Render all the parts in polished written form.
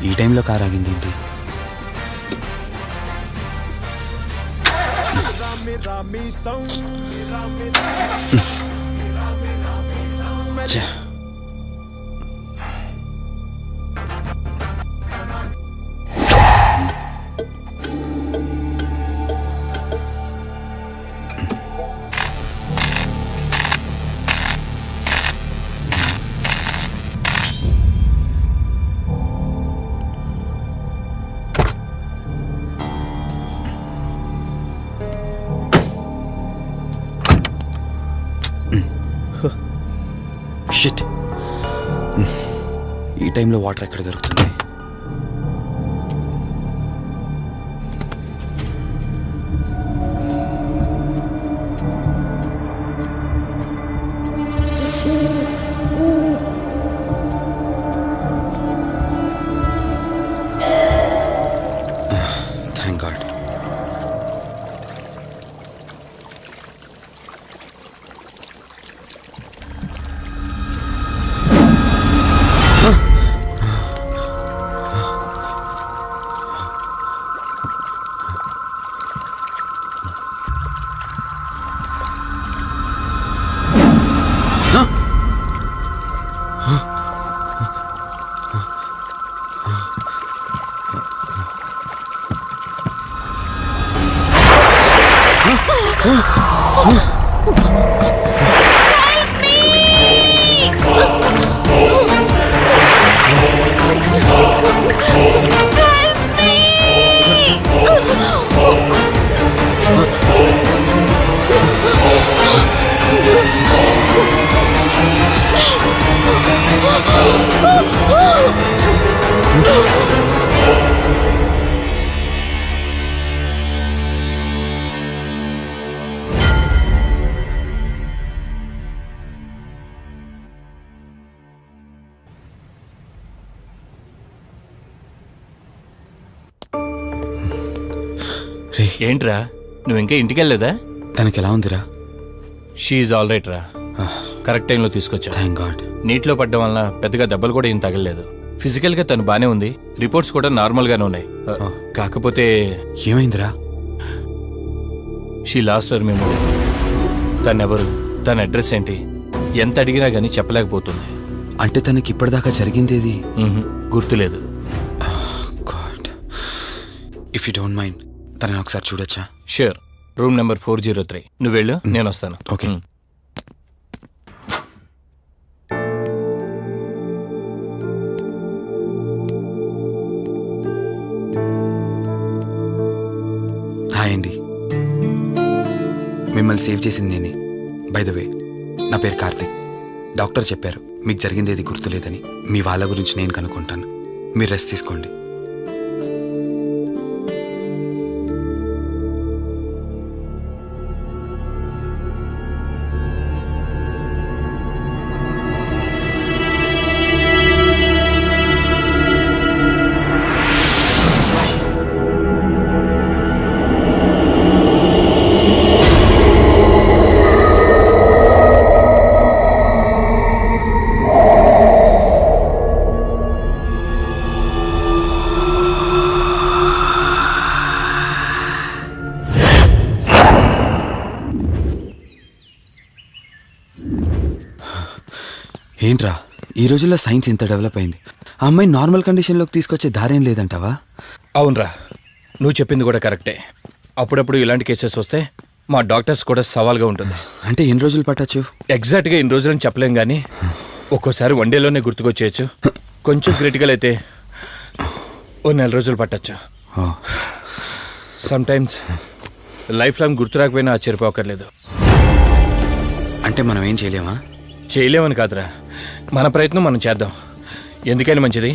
ఈ టైంలో కార్ ఆగింది ఏంటి? ఛే. షిట్. ఈ టైంలో వాటర్ ఎక్కడ దొరుకుతుంది? Thank God. ఏంట్రా నువ్వు ఇంకా ఇంటికి వెళ్ళలేదా? తనకి ఎలా ఉందిరా? షీఈ్ ఆల్ రైట్ రా. కరెక్ట్ టైంలో తీసుకొచ్చా. Thank God. నీటిలో పడ్డం వల్ల పెద్దగా దెబ్బలు కూడా ఏం తగలలేదు. ఫిజికల్ గా తను బానే ఉంది. రిపోర్ట్స్ కూడా నార్మల్ గానే ఉన్నాయి. కాకపోతే ఏమైందిరా? She lost her memory. తనెవరు, తన అడ్రస్ ఏంటి, ఎంత అడిగినా గానీ చెప్పలేకపోతుంది. అంటే తనకి ఇప్పటిదాకా జరిగిందేది గుర్తులేదు. God. If you don't mind తనని ఒకసారి చూడొచ్చా? ష్యూర్. Room number 403. నువ్వు వెళ్ళు, నేను వస్తాను. ఓకే. హాయ్ అండి. మిమ్మల్ని సేవ్ చేసింది నేనే. బై ద వే, నా పేరు కార్తిక్. డాక్టర్ చెప్పారు మీకు జరిగిందేది గుర్తులేదని. మీ వాళ్ళ గురించి నేను కనుక్కుంటాను. మీరు రెస్ట్ తీసుకోండి. ఏంట్రా ఈ రోజుల్లో సైన్స్ ఇంత డెవలప్ అయింది. ఆ అమ్మాయి నార్మల్ కండిషన్లోకి తీసుకొచ్చే దారేం లేదంటావా? అవునరా, నువ్వు చెప్పింది కూడా కరెక్టే. అప్పుడప్పుడు ఇలాంటి కేసెస్ వస్తే మా డాక్టర్స్ కూడా సవాల్గా ఉంటుంది. అంటే ఎన్ని రోజులు పట్టచ్చు? ఎగ్జాక్ట్గా ఇన్ని రోజులని చెప్పలేం కానీ ఒక్కోసారి వన్ డేలోనే గుర్తుకొచ్చేయచ్చు. కొంచెం క్రిటికల్ అయితే ఓ 4 రోజులు పట్టచ్చు. సమ్టైమ్స్ లైఫ్ లాంగ్ గుర్తు రాకపోయినా ఆశ్చర్యపోకర్లేదు. అంటే మనం ఏం చేయలేమా? చేయలేమని కాదురా, మన ప్రయత్నం మనం చేద్దాం. ఎందుకని మంచిది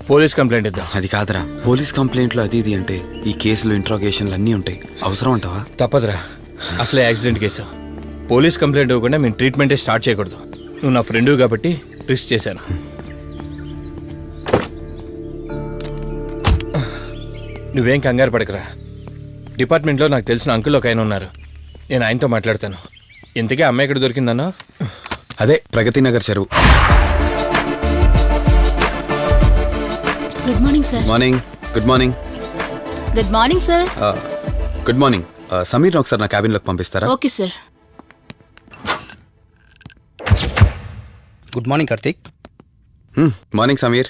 పోలీస్ కంప్లైంట్ ఇద్దాం. అది కాదురా, పోలీస్ కంప్లైంట్లు అది ఇది అంటే ఈ కేసులు ఇంట్రోగేషన్లు అన్నీ ఉంటాయి. అవసరం అంటావా? తప్పదురా, అసలే యాక్సిడెంట్ కేసు. పోలీస్ కంప్లైంట్ ఇవ్వకుండా మేము ట్రీట్మెంటే స్టార్ట్ చేయకూడదు. నువ్వు నా ఫ్రెండు కాబట్టి రిస్క్ చేశాను. నువ్వేం కంగారు పడకరా. డిపార్ట్మెంట్లో నాకు తెలిసిన అంకుల్ ఒక ఆయన ఉన్నారు. నేను ఆయనతో మాట్లాడతాను. ఇంతకీ అమ్మాయి ఎక్కడ దొరికిందన్నా? అదే ప్రగతి నగర్ చెరువు. Good morning sir. Morning. Good morning. Good morning sir. Good morning. సమీర్ని ఒకసారి నా క్యాబిన్లోకి పంపిస్తారా? Okay sir. Good morning Karthik. Morning Sameer.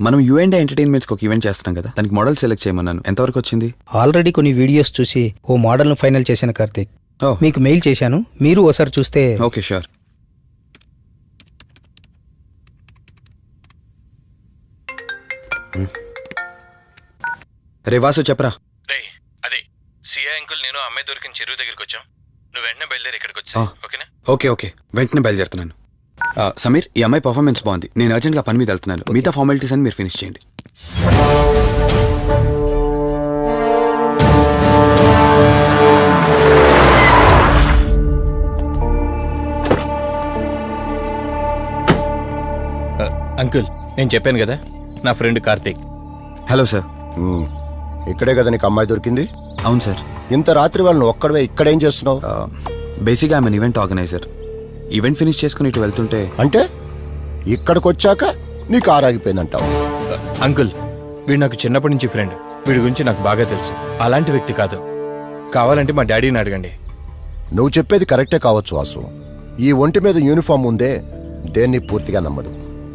మనం యుఎండే ఎంటర్టైన్మెంట్స్కి ఒక ఈవెంట్ చేస్తున్నాం కదా, దానికి మోడల్ సెలెక్ట్ చేయమన్నాను. ఎంతవరకు వచ్చింది? ఆల్రెడీ కొన్ని వీడియోస్ చూసి ఓ మోడల్ను ఫైనల్ చేశాను కార్తీక్. ఓ మీకు మెయిల్ చేశాను, మీరు ఒకసారి చూస్తే. Okay sure. రే వాసు చెప్పరా. రే అదే సిఐ అంకుల్ నేను అమ్మాయి దొరికిన చెరువు దగ్గరికి వచ్చాం. నువ్వు వెంటనే బయలుదేరి ఇక్కడికి వచ్చా. ఓకేనా? ఓకే వెంటనే బయలుదేరుతున్నాను. సమీర్, ఈ అమ్మాయి పర్ఫార్మెన్స్ బాగుంది. నేను అర్జెంట్గా పని మీద వెళ్తున్నాను. మిగతా ఫార్మాలిటీస్ అని మీరు ఫినిష్ చేయండి. అంకుల్ నేను చెప్పాను కదా, నా ఫ్రెండ్ కార్తీక్. Hello sir. ఇక్కడే కదా నీకు అమ్మాయి దొరికింది? అవును సార్. ఇంత రాత్రి వాళ్ళని ఒక్కడవే ఇక్కడేం చేస్తున్నావు? బేసిక్గా I'm event organiser. Event finish చేసుకుని ఇటు వెళ్తుంటే అంటే ఇక్కడికి వచ్చాక నీకు ఆరాగిపోయిందంటావు? అంకుల్ వీడు నాకు చిన్నప్పటి నుంచి ఫ్రెండ్. వీడి గురించి నాకు బాగా తెలుసు. అలాంటి వ్యక్తి కాదు. కావాలంటే మా డాడీని అడగండి. నువ్వు చెప్పేది కరెక్టే కావచ్చు వాసు. ఈ ఒంటి మీద యూనిఫామ్ ఉందే దేన్ని పూర్తిగా నమ్మదు.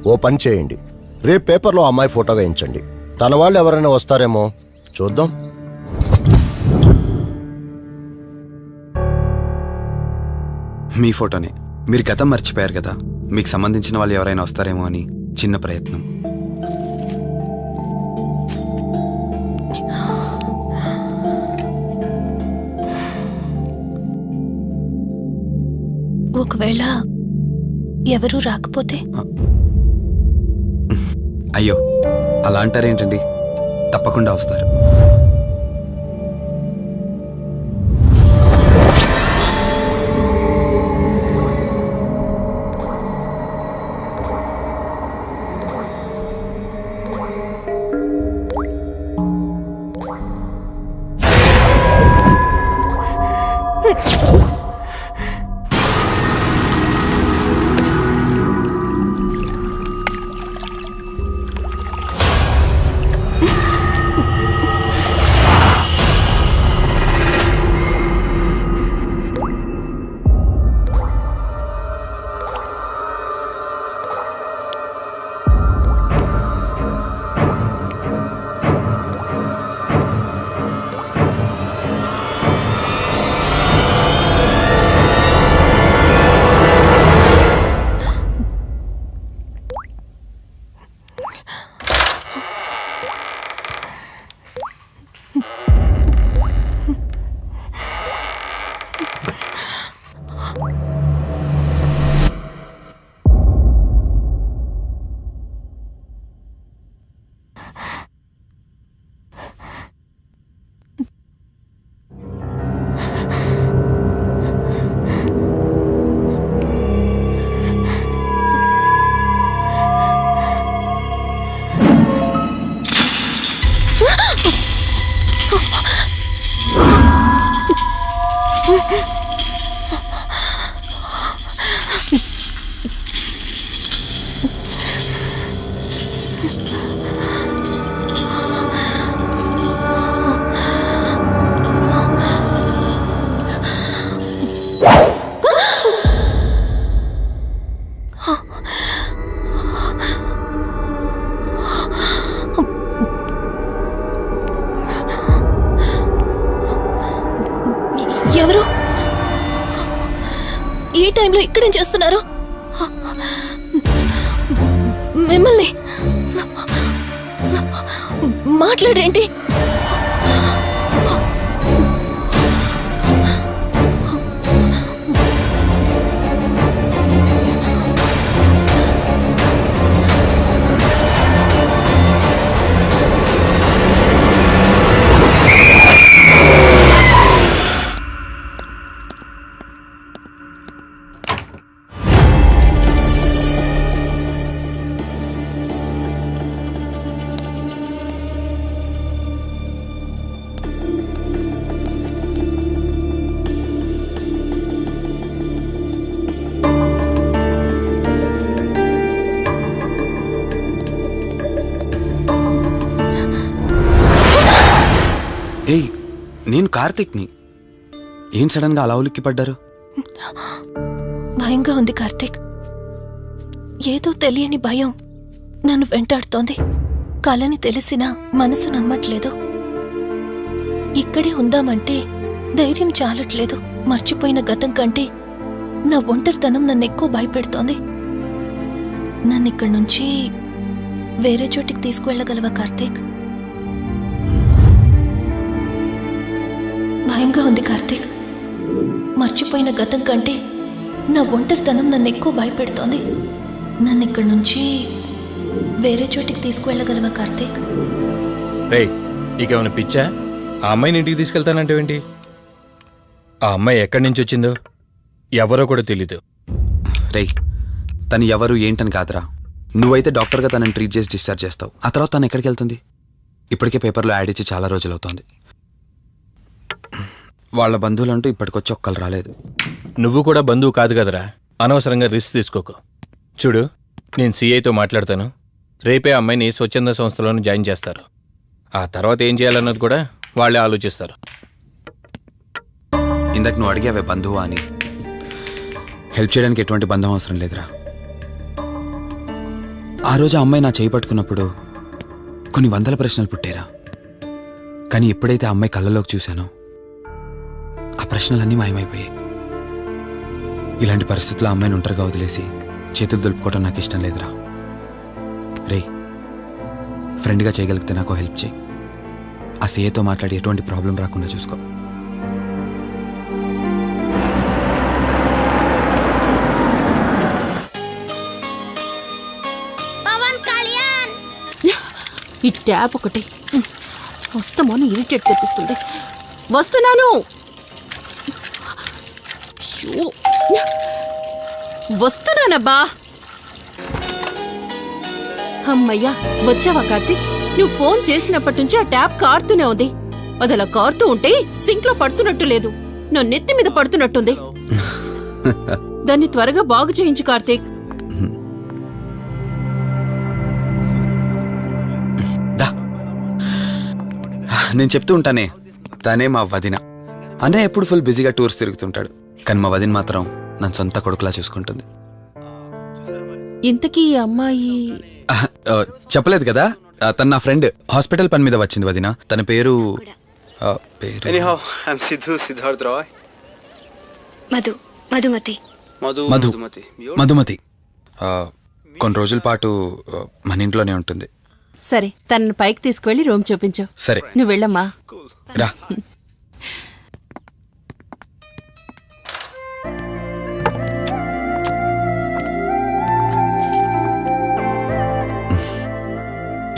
ఓ పని చేయండి, రేపు పేపర్లో అమ్మాయి ఫోటో వేయించండి. తన వాళ్ళు ఎవరైనా వస్తారేమో చూద్దాం. మీ ఫోటోనే. మీరు గతం మర్చిపోయారు కదా, మీకు సంబంధించిన వాళ్ళు ఎవరైనా వస్తారేమో అని చిన్న ప్రయత్నం. ఒకవేళ ఎవరూ రాకపోతే? అయ్యో అలా అంటారేంటండి, తప్పకుండా వస్తారు. ఎవరు ఈ టైంలో ఇక్కడేం చేస్తున్నారు? మిమ్మల్ని మాట్లాడేంటి? నేను కార్తిక్ని. ఏం సడన్గా అలా ఉలిక్కి పడ్డారు? భయంగా ఉంది కార్తీక్. ఏదో తెలియని భయం నన్ను వెంటాడుతోంది. కలని తెలిసినా మనసు నమ్మట్లేదు. ఇక్కడే ఉందామంటే ధైర్యం చాలట్లేదు. మర్చిపోయిన గతం కంటే నా ఒంటరితనం నన్ను ఎక్కువ భయపెడుతోంది. నన్ను ఇక్కడి నుంచి వేరే చోటికి తీసుకువెళ్ళగలవా కార్తీక్? భయంగా ఉంది కార్తీక్. మర్చిపోయిన గతం కంటే నా ఒంటరితనం నన్ను ఎక్కువ భయపెడుతోంది. నన్ను ఇక్కడి నుంచి వేరే చోటికి తీసుకువెళ్ళగలవా కార్తీక్? రేయ్, ఇకేమైనా పిచ్చా? ఆ అమ్మాయిని ఇంటికి తీసుకెళ్తానంటేవేంటి? ఆ అమ్మాయి ఎక్కడి నుంచి వచ్చిందో ఎవరో కూడా తెలీదు. రేయ్, తను ఎవరు ఏంటని కాదురా. నువ్వైతే డాక్టర్గా తనని ట్రీట్ చేసి డిశ్చార్జ్ చేస్తావు. ఆ తర్వాత తను ఎక్కడికి వెళ్తుంది? ఇప్పటికే పేపర్లో యాడ్ ఇచ్చి చాలా రోజులు అవుతోంది. వాళ్ళ బంధువులంటూ ఇప్పటికొచ్చి ఒక్కరు రాలేదు. నువ్వు కూడా బంధువు కాదు కదరా, అనవసరంగా రిస్క్ తీసుకోకు. చూడు, నేను సిఐతో మాట్లాడతాను. రేపే అమ్మాయిని స్వచ్ఛంద సంస్థలోనే జాయిన్ చేస్తారు. ఆ తర్వాత ఏం చేయాలన్నది కూడా వాళ్ళే ఆలోచిస్తారు. ఇందాక నువ్వు అడిగావే బంధువా అని. హెల్ప్ చేయడానికి ఎటువంటి బంధం అవసరం లేదురా. ఆ రోజు ఆ అమ్మాయి నా చేయి పట్టుకున్నప్పుడు కొన్ని వందల ప్రశ్నలు పుట్టేరా. కానీ ఎప్పుడైతే ఆ అమ్మాయి కళ్ళలోకి చూశానో ఆ ప్రశ్నలన్నీ మాయమైపోయాయి. ఇలాంటి పరిస్థితుల్లో ఆ అమ్మాయిని ఒంటరిగా వదిలేసి చేతులు దులుపుకోవడం నాకు ఇష్టం లేదురా. రేయ్, ఫ్రెండ్గా చేయగలిగితే నాకు హెల్ప్ చేయి. ఆ సీఏతో మాట్లాడి ఎటువంటి ప్రాబ్లం రాకుండా చూసుకో. ఈ ట్యాప్ ఒకటి వస్తామని ఇరిటేట్ తెప్పిస్తుంది. వస్తున్నాను. అయ్యో, వస్తున్నానబ్బా. అమ్మయ్యా, వచ్చావా కార్తీక్? నువ్వు ఫోన్ చేసినప్పటి నుంచి ఆ ట్యాప్ కారుతూనే ఉంది. అది అలా కారుతూ ఉంటే సింక్ లో పడుతున్నట్టు లేదు, నా నెత్తి మీద పడుతున్నట్టుంది. దాన్ని త్వరగా బాగు చేయించు కార్తీక్. నేను చెప్తూ ఉంటానే, తనే మా వదిన. అన్నయ్య ఎప్పుడు ఫుల్ బిజీగా టూర్స్ తిరుగుతుంటాడు, కానీ మా వదిన మాత్రం నన్ను సొంత కొడుకులా చూసుకుంటుంది. ఇంతకీ ఈ అమ్మాయి చెప్పలేదు కదా, తను నా ఫ్రెండ్. హాస్పిటల్ పని మీద వచ్చింది వదిన. తన పేరు Anyhow, I'm Siddharth Roy. Madhumati. Madhumati. కొన్ని రోజుల పాటు మన ఇంట్లోనే ఉంటుంది. సరే, తనను పైకి తీసుకువెళ్ళి రూమ్ చూపించు. సరే, నువ్వు వెళ్ళమ్మా. రా.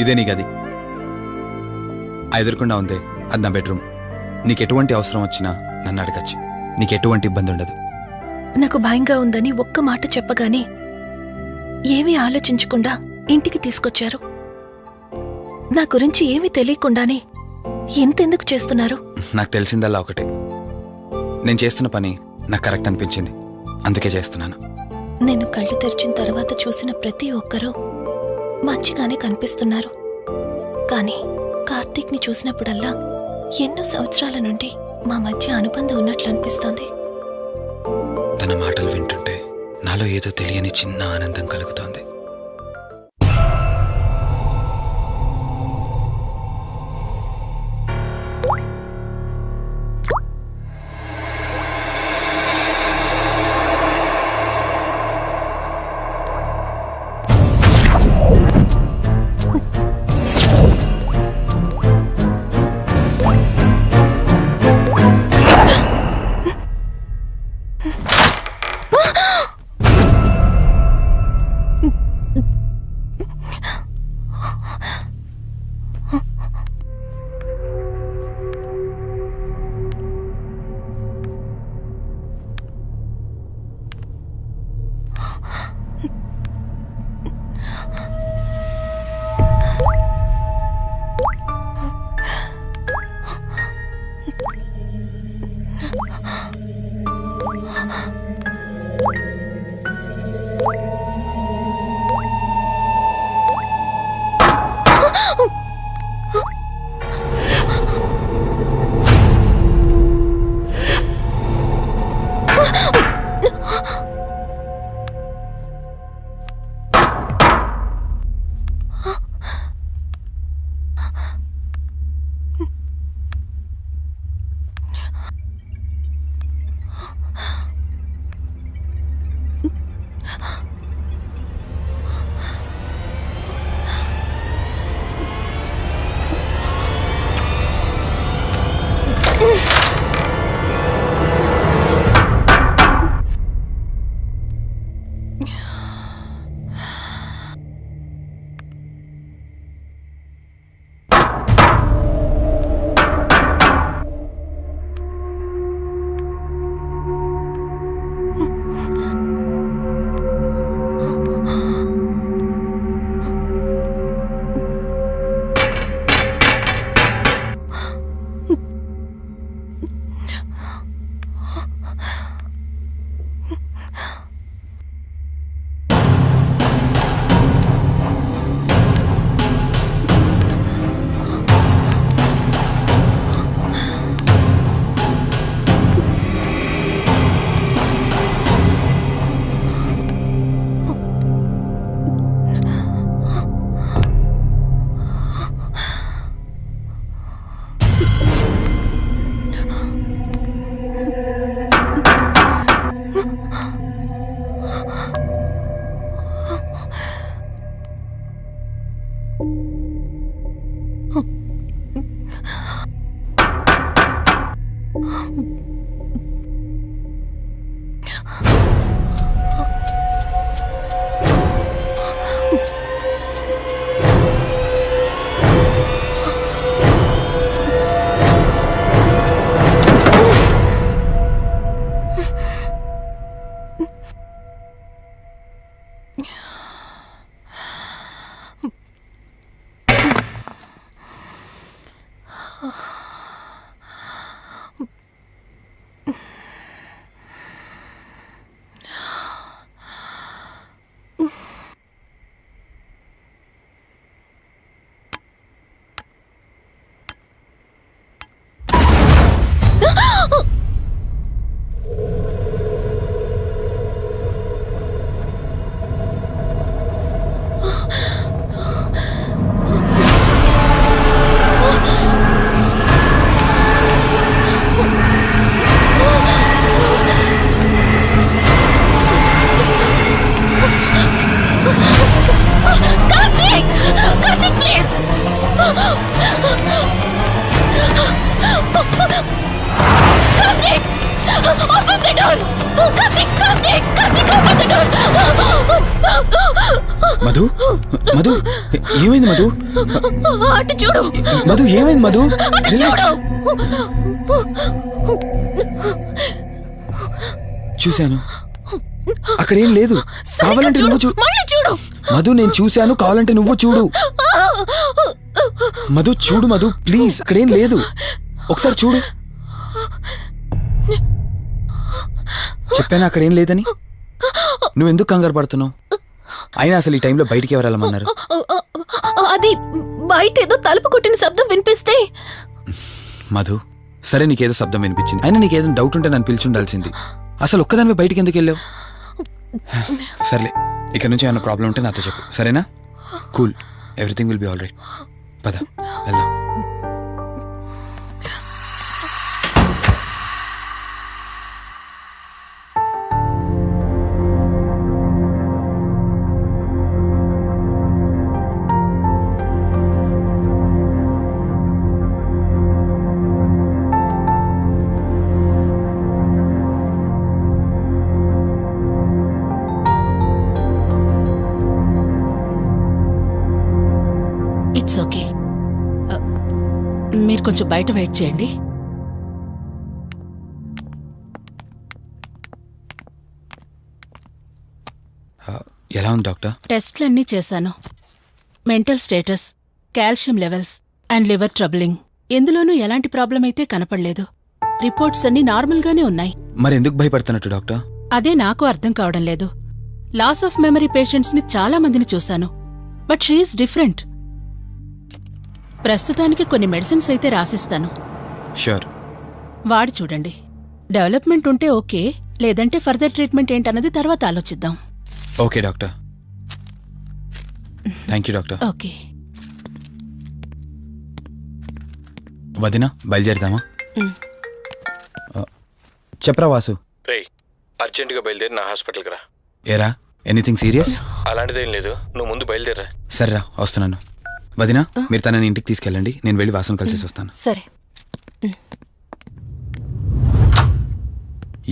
ఇదే నీ గది. ఆ ఎదురుకుండా ఉందే, అది నా బెడ్రూమ్. నీకు ఎటువంటి అవసరం వచ్చినా నన్ను అడగచ్చు. నీకు ఎటువంటి ఇబ్బంది ఉండదు. నాకు భయంగా ఉందని ఒక్క మాట చెప్పగానే ఏమీ ఆలోచించకుండా ఇంటికి తీసుకొచ్చారు. నా గురించి ఏమీ తెలియకుండానే ఎంతెందుకు చేస్తున్నారు? నాకు తెలిసిందల్లా ఒకటే, నేను చేస్తున్న పని నాకు కరెక్ట్ అనిపించింది, అందుకే చేస్తున్నాను. నేను కళ్ళు తెరిచిన తర్వాత చూసిన ప్రతి ఒక్కరూ మంచిగానే కనిపిస్తున్నారు. కానీ కార్తీక్ని చూసినప్పుడల్లా ఎన్నో సంవత్సరాల నుండి మా మధ్య అనుబంధం ఉన్నట్లు అనిపిస్తోంది. తన మాటలు వింటుంటే నాలో ఏదో తెలియని చిన్న ఆనందం కలుగుతోంది. Karthik! Karthik, please! Karthik! Open the door! Karthik! Karthik! Karthik, open the door! Madhu Madhu ఏమైంది మధు? అటు చూడు! మధు ఏమైంది మధు? అటు Relax. చూడు! చూశాను, అక్కడేం లేదు. కావాలంటే నువ్వు చూడు. మళ్ళీ చూడు! మధు నేను చూశాను, కావాలంటే నువ్వు చూడు. మధు చూడు మధు, ప్లీజ్, అక్కడేం లేదు. ఒకసారి చూడు. చెప్పాను అక్కడేం లేదని. నువ్వెందుకు కంగారు పడుతున్నావు? అయినా అసలు ఈ టైంలో బయటికి ఎవరు వెళ్ళమన్నారు? అది బయట ఏదో తలుపు కొట్టిన శబ్దం వినిపిస్తే. మధు, సరే నీకేదో శబ్దం వినిపించింది, అయినా నీకేదో డౌట్ ఉంటే నన్ను పిలిచుండాల్సింది. అసలు ఒక్కదానిపై బయటికి ఎందుకు వెళ్ళావు? సర్లే, ఇక్కడ నుంచి ఏమైనా ప్రాబ్లం ఉంటే నాతో చెప్పు, సరేనా? Cool, everything will be all right. పద వెళ్దాం. It's okay. మీరు కొంచెం బయట వెయిట్ చేయండి. ఎలా ఉంది డాక్టర్? టెస్ట్లన్నీ చేశాను. Mental status, calcium levels and liver troubling, ఎందులోనూ ఎలాంటి ప్రాబ్లం అయితే కనపడలేదు. రిపోర్ట్స్ అన్నీ నార్మల్గానే ఉన్నాయి. మరి ఎందుకు భయపడుతున్నట్టు డాక్టర్? అదే నాకు అర్థం కావడం లేదు. లాస్ ఆఫ్ మెమరీ పేషెంట్స్ని చాలా మందిని చూశాను, బట్ షీఈస్ డిఫరెంట్. ప్రస్తుతానికి కొన్ని మెడిసిన్స్ అయితే రాసిస్తాను, షూర్. వాడి చూడండి. డెవలప్మెంట్ ఉంటే ఓకే, లేదంటే ఫర్దర్ ట్రీట్మెంట్ ఏంటన్నది తర్వాత ఆలోచిద్దాం. Okay doctor, thank you doctor. Okay. వదినా, బయలుదేరుదామా? చెప్పరా వాసు. రే, అర్జెంటుగా బయలుదేరి నా హాస్పిటల్కి రా. ఏరా, ఎనీథింగ్ సీరియస్? అలాంటిదేం లేదు, నువ్వు ముందు బయలుదేరా. సరేరా, వస్తున్నాను. వదినా, మీరు తనని ఇంటికి తీసుకెళ్ళండి, నేను వెళ్ళి వాసును కలిసేసి వస్తాను. సరే.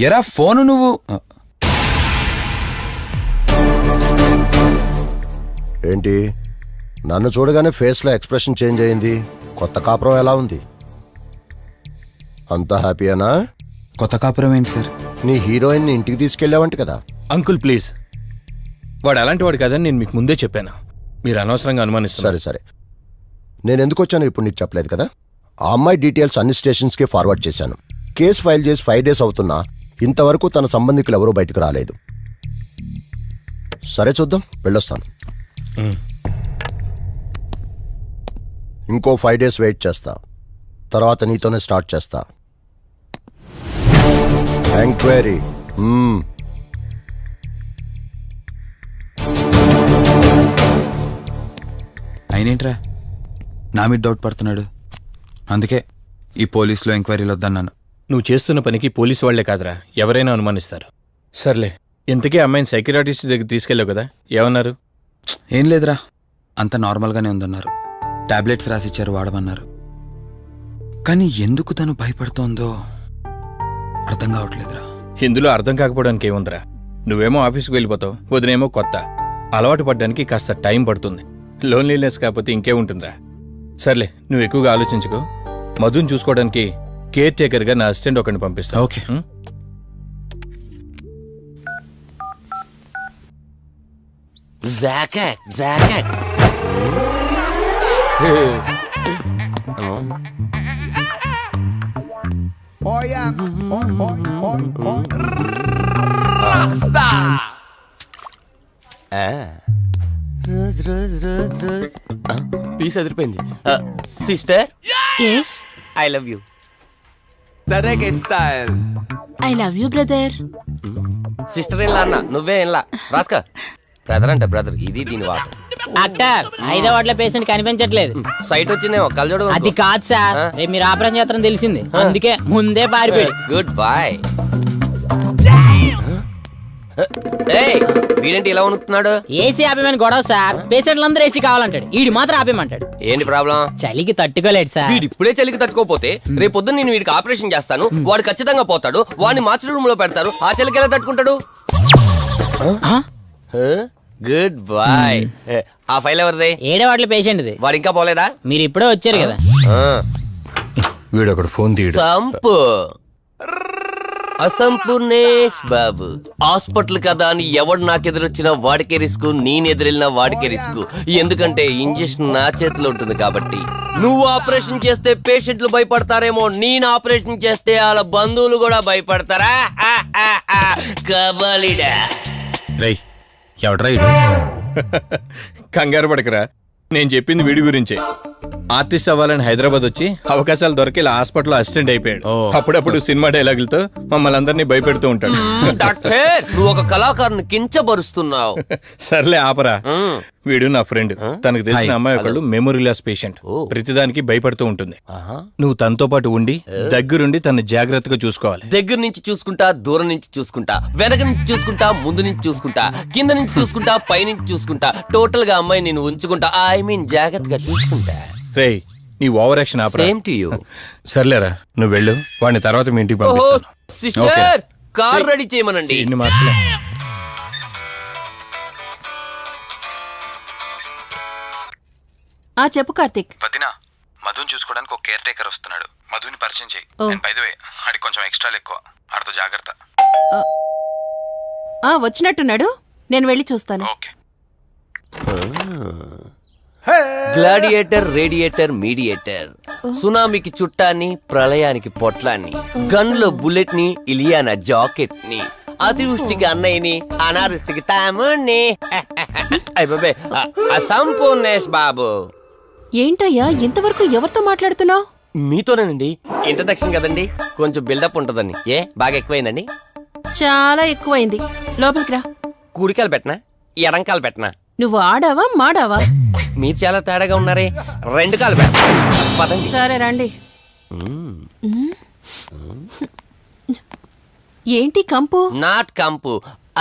ఎరా ఫోను నువ్వు. ఏంటి, నన్ను చూడగానే ఫేస్లో ఎక్స్ప్రెషన్ చేంజ్ అయింది? కొత్త కాపురం ఎలా ఉంది? అంతా హ్యాపీయేనా? కొత్త కాపురం ఏంటి సార్? నీ హీరోయిన్ని ఇంటికి తీసుకెళ్ళావంట కదా? అంకుల్ ప్లీజ్, వాడు అలాంటి వాడు కాదని నేను మీకు ముందే చెప్పాను. మీరు అనవసరంగా అనుమానిస్తారు. సరే సరే, నేను ఎందుకు వచ్చానో ఇప్పుడు నీకు చెప్పలేదు కదా. ఆ అమ్మాయి డీటెయిల్స్ అన్ని స్టేషన్స్కి ఫార్వర్డ్ చేశాను. కేసు ఫైల్ చేసి 5 days అవుతున్నా ఇంతవరకు తన సంబంధికులు ఎవరూ బయటకు రాలేదు. సరే చూద్దాం, వెళ్ళొస్తాను. ఇంకో 5 days వెయిట్ చేస్తా, తర్వాత నీతోనే స్టార్ట్ చేస్తా ఎంక్వైరీ. అయినేంట్రా నా మీద డౌట్ పడుతున్నాడు? అందుకే ఈ పోలీసులో ఎంక్వైరీలు వద్దన్నాను. నువ్వు చేస్తున్న పనికి పోలీసు వాళ్లే కాదురా, ఎవరైనా అనుమానిస్తారు. సర్లే, ఇంతకీ అమ్మాయిని సైకియాట్రిస్ట్ దగ్గర తీసుకెళ్ళావు కదా, ఏమన్నారు? ఏం లేదురా, అంత నార్మల్గానే ఉందన్నారు. టాబ్లెట్స్ రాసిచ్చారు, వాడమన్నారు. కానీ ఎందుకు తను భయపడుతోందో అర్థం కావట్లేదురా. ఇందులో అర్థం కాకపోవడానికి ఏముందిరా? నువ్వేమో ఆఫీస్కి వెళ్ళిపోతావు, వదినేమో కొత్త. అలవాటు పడ్డానికి కాస్త టైం పడుతుంది. లోన్లీనెస్ కాకపోతే ఇంకే ఉంటుందిరా. సర్లే, నువ్వు ఎక్కువగా ఆలోచించుకో. మధుని చూసుకోవడానికి కేర్ టేకర్గా నా అసిస్టెంట్ ఒకరిని పంపిస్తా. Okay. Jacket jacket rose rose rose rose piece అదిరిపోయింది. Sister yes I love you. I love you brother. Sister ఇలా అన్న నువ్వే ఇలా రాస్కా. బ్రదర్ అంటే బ్రదర్, ఇది దీని వాట. డాక్టర్ 5వ వార్డులో పేషెంట్ కనిపించట్లేదు. సైట్ వచ్చిందేమో కళ్ళజోడు. అది కాదు సార్, రేపు మీరు ఆపరేషన్ చేస్తారని తెలిసింది, అందుకే ముందే పారిపోయి. Good boy. ఏయ్ వీడేంటి ఇలా వణుకుతున్నాడు? ఏసీ ఆపేమని గొడవ సార్. పేషెంట్లందరూ ఏసీ కావాలంటాడు, ఈడు మాత్రం ఆపేమంటాడు. ఏంటి ప్రాబ్లం? చలికి తట్టుకోలేడు సార్. వీడు ఇప్పుడే చలికి తట్టుకోపోతే రేపు పొద్దున్న నేను వీడికి ఆపరేషన్ చేస్తాను, వాడు ఖచ్చితంగా పోతాడు, వాడిని మార్చి రూమ్ లో పెడతారు. ఆ చలికి ఎలా తట్టుకుంటాడు? Good boy. ఆ ఫైల్ ఎవరిది? 7వ వార్డులో పేషెంట్ది. వాడు ఇంకా పోలేదా? మీరు ఇప్పుడే వచ్చారు కదా. వీడు ఒకడు ఫోన్ తీయడు. సంపు అసంపూర్ణేష్ బాబు. హాస్పిటల్ కదా అని ఎవడు నాకెదురొచ్చినా వాడికే రిస్క్, నేను ఎదురెళ్ళినా వాడికే రిస్క్. ఎందుకంటే ఇంజెక్షన్ నా చేతిలో ఉంటుంది కాబట్టి. నువ్వు ఆపరేషన్ చేస్తే పేషెంట్లు భయపడతారేమో, నేను ఆపరేషన్ చేస్తే వాళ్ళ బంధువులు కూడా భయపడతారా? కబలిడా. రై ఎవడ్రా ఇడు? కంగారు పడకరా, నేను చెప్పింది వీడి గురించే. ఆర్టిస్ట్ అవ్వాలని హైదరాబాద్ వచ్చి అవకాశాలు దొరికి ఇలా హాస్పిటల్లో అసిస్టెంట్ అయిపోయాడు. అప్పుడప్పుడు సినిమా డైలాగులతో మమ్మల్ని అందరినీ భయపెడుతూ ఉంటాడు. డాక్టర్ నువ్వు ఒక కళాకారుని కించబరుస్తున్నావు. సర్లే ఆపరా. వీడు నా ఫ్రెండ్. తనకు తెలిసిన అమ్మాయి ఒకళ్ళు మెమొరీ లాస్ పేషెంట్. ప్రతిదానికి భయపడుతూ ఉంటుంది. నువ్వు తనతో పాటు ఉండి దగ్గరుండి తను జాగ్రత్తగా చూసుకోవాలి. దగ్గర నుంచి చూసుకుంటా, దూరం నుంచి చూసుకుంటా, వెనక నుంచి చూసుకుంటా, ముందు నుంచి చూసుకుంటా, కింద నుంచి చూసుకుంటా, పై నుంచి చూసుకుంటా, టోటల్ గా అమ్మాయి నేను ఉంచుకుంటా. ఐ మీన్ జాగ్రత్తగా చూసుకుంటా. రేయ్ నీ over action opera. Same to you. సర్లేరా, నువ్వు వెళ్ళు. వాడిని తర్వాత మీ ఇంటికి పంపిస్తాను. సిస్టర్ కార్ రెడీ చేయమనండి. ఇన్ని మార్చలే. చెప్పు కార్తిక్. వదినా, మధుని చూసుకోవడానికి ఒక కేర్ టేకర్ వస్తున్నాడు. మధుని పరిచయం చేయి. బై ద వే ఆడికి కొంచెం ఎక్స్ట్రాలు ఎక్కువ, ఆడితో జాగ్రత్త. వచ్చినట్టున్నాడు, నేను వెళ్ళి చూస్తాను. ఓకే. Gladiator, radiator, mediator. సునామీకి చుట్టాన్ని, ప్రళయానికి పొట్లాన్ని, గన్లో బుల్లెట్ ని, ఇలియానా జాకెట్ ని, అతివృష్టికి అన్నయ్యని, అనావృష్టికి తమ్ముణ్ణి. అయిపోయి అసంపూర్ణేష్ బాబు. ఏంటయ్యా ఇంతవరకు ఎవరితో మాట్లాడుతున్నావు? మీతోనేనండి. ఇంట్రడక్షన్ కదండి, కొంచెం బిల్డప్ ఉంటదని. బాగా ఎక్కువైందండి? చాలా ఎక్కువైంది. లోపలికి రా. కుడికాలు పెట్టనా, ఎడంకాలు పెట్టనా? నువ్వు ఆడావా మాడావా? మీరు చాలా తేడాగా ఉన్నారే. 2 కాలు పెట్టనా? పదండి. సరే రండి. ఏంటి కంపు? నాట్ కంపు,